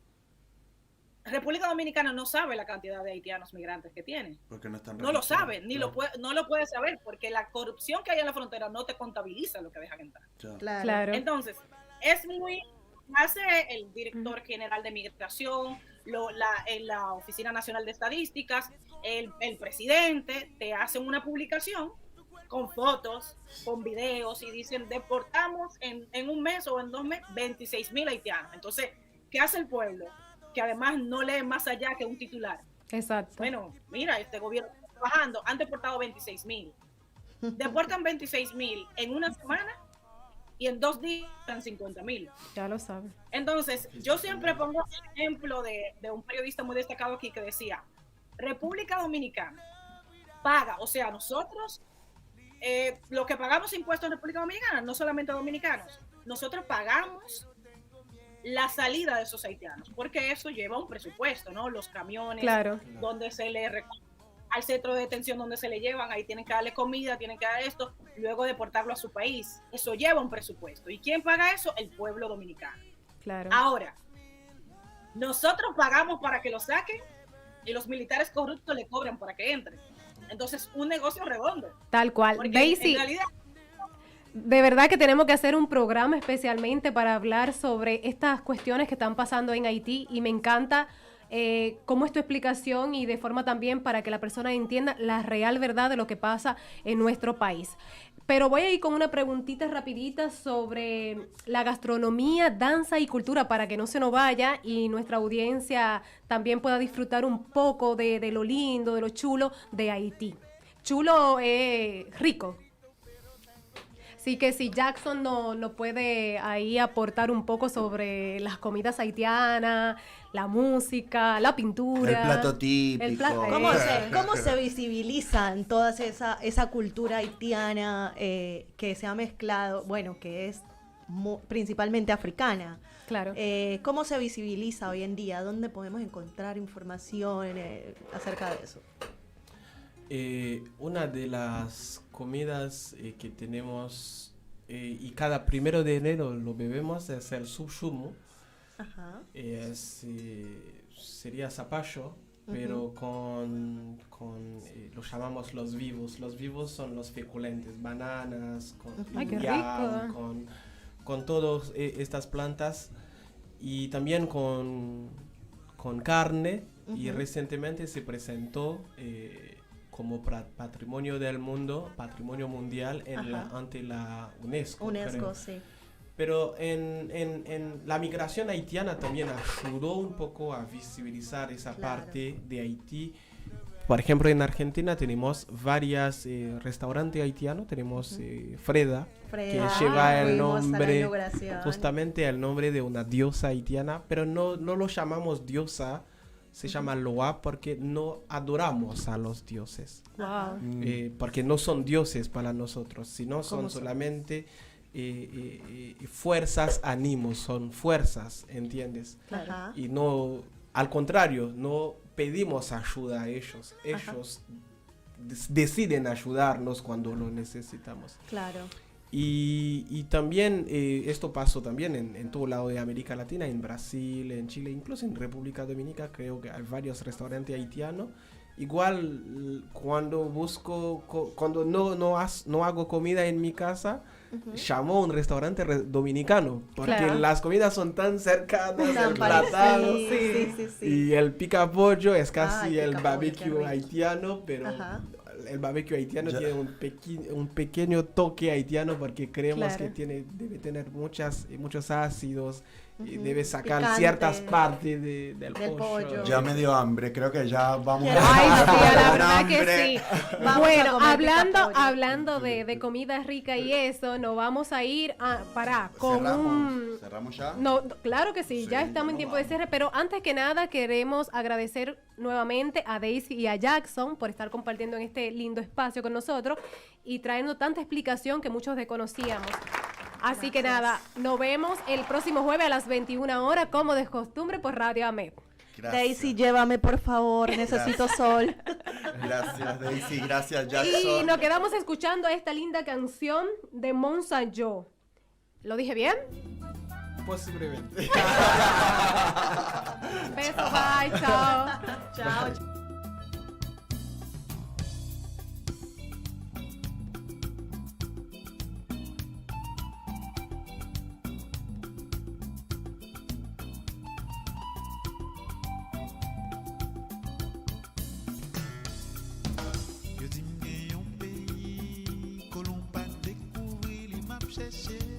S6: República Dominicana no sabe la cantidad de haitianos migrantes que tiene.
S3: Porque no están
S6: No lo sabe,
S3: claro.
S6: no lo puede saber, porque la corrupción que hay en la frontera no te contabiliza lo que dejan entrar.
S2: Claro.
S6: Entonces, hace el director general de migración, en la Oficina Nacional de Estadísticas, el presidente, te hacen una publicación con fotos, con videos y dicen, deportamos en un mes o en 2 meses 26,000 haitianos. Entonces, ¿qué hace el pueblo? Que además no lee más allá que un titular.
S2: Exacto.
S6: Bueno, mira, este gobierno está trabajando, han deportado 26,000. Deportan 26,000 en una semana y en 2 días están 50,000.
S2: Ya lo saben.
S6: Entonces, yo siempre pongo el ejemplo de un periodista muy destacado aquí que decía, República Dominicana paga, o sea, nosotros lo que pagamos impuestos en República Dominicana, no solamente dominicanos, nosotros pagamos la salida de esos haitianos, porque eso lleva un presupuesto, ¿no? Los camiones,
S2: Claro.
S6: donde se le al centro de detención donde se le llevan, ahí tienen que darle comida, tienen que dar esto, luego deportarlo a su país. Eso lleva un presupuesto. ¿Y quién paga eso? El pueblo dominicano.
S2: Claro.
S6: Ahora, nosotros pagamos para que lo saquen y los militares corruptos le cobran para que entren. Entonces, un negocio redondo.
S2: Tal cual.
S6: Porque
S2: Daisy,
S6: en realidad,
S2: de verdad que tenemos que hacer un programa especialmente para hablar sobre estas cuestiones que están pasando en Haití y me encanta cómo es tu explicación y de forma también para que la persona entienda la real verdad de lo que pasa en nuestro país. Pero voy a ir con una preguntita rapidita sobre la gastronomía, danza y cultura para que no se nos vaya y nuestra audiencia también pueda disfrutar un poco de lo lindo, de lo chulo de Haití. Chulo, rico. Así que si Jackson no puede ahí aportar un poco sobre las comidas haitianas, la música, la pintura.
S3: El plato típico.
S4: ¿Cómo se visibilizan toda esa cultura haitiana que se ha mezclado, bueno, que es principalmente africana?
S2: Claro.
S4: ¿Cómo se visibiliza hoy en día? ¿Dónde podemos encontrar información acerca de eso?
S5: Una de las comidas que tenemos y cada 1 de enero lo bebemos es el subsumo.
S4: Ajá.
S5: Sería zapallo, pero lo llamamos los vivos. Los vivos son los feculentes, bananas, con
S2: ¡ay, qué
S5: yam,
S2: rico!
S5: con todas estas plantas y también con carne. Y recientemente se presentó como patrimonio del mundo, patrimonio mundial ante la UNESCO.
S4: UNESCO, sí.
S5: Pero en la migración haitiana también ayudó un poco a visibilizar esa parte de Haití. Por ejemplo, en Argentina tenemos varios restaurantes haitianos. Tenemos Freda, que lleva el nombre, justamente el nombre de una diosa haitiana, pero no lo llamamos diosa, se llama Loa porque no adoramos a los dioses.
S2: Wow.
S5: Porque no son dioses para nosotros, sino son solamente fuerzas, ánimos, son fuerzas, ¿entiendes?
S4: Ajá.
S5: Y no, al contrario, no pedimos ayuda a ellos. Ellos deciden ayudarnos cuando lo necesitamos.
S4: Claro.
S5: Y también esto pasó también en todo lado de América Latina, en Brasil, en Chile, incluso en República Dominicana. Creo que hay varios restaurantes haitianos. Igual cuando cuando no hago comida en mi casa, llamo a un restaurante dominicano, porque las comidas son tan cercanas, el platado,
S4: sí.
S5: y el pica pollo es casi el barbecue haitiano, pero el barbecue haitiano tiene un pequeño toque haitiano porque creemos que debe tener muchos ácidos y debe sacar
S4: picante,
S5: ciertas partes del pollo.
S3: Ya me dio hambre, creo que ya vamos
S2: Ay, sí, la verdad
S3: hambre.
S2: que sí.
S4: Vamos
S2: Bueno,
S4: a comer
S2: hablando de comida rica y eso, nos vamos a ir con
S3: ¿Cerramos ya?
S2: No, claro que sí, ya
S3: Sí,
S2: estamos en tiempo de cierre, pero antes que nada queremos agradecer nuevamente a Daisy y a Jackson por estar compartiendo en este lindo espacio con nosotros y trayendo tanta explicación que muchos desconocíamos. Así que nada, nos vemos el próximo jueves a las 21 horas, como de costumbre, por Radio AMEP.
S3: Gracias.
S4: Daisy, llévame por favor, necesito sol.
S3: Gracias Daisy, gracias
S2: Y
S3: Jackson.
S2: nos quedamos escuchando esta linda canción de Monsanto. ¿Lo dije bien?
S5: Posiblemente.
S2: Beso, bye, chao.
S4: Chao.
S7: Yo dis m'gen yon peyi, Kolon pa dekouvri li map chèche.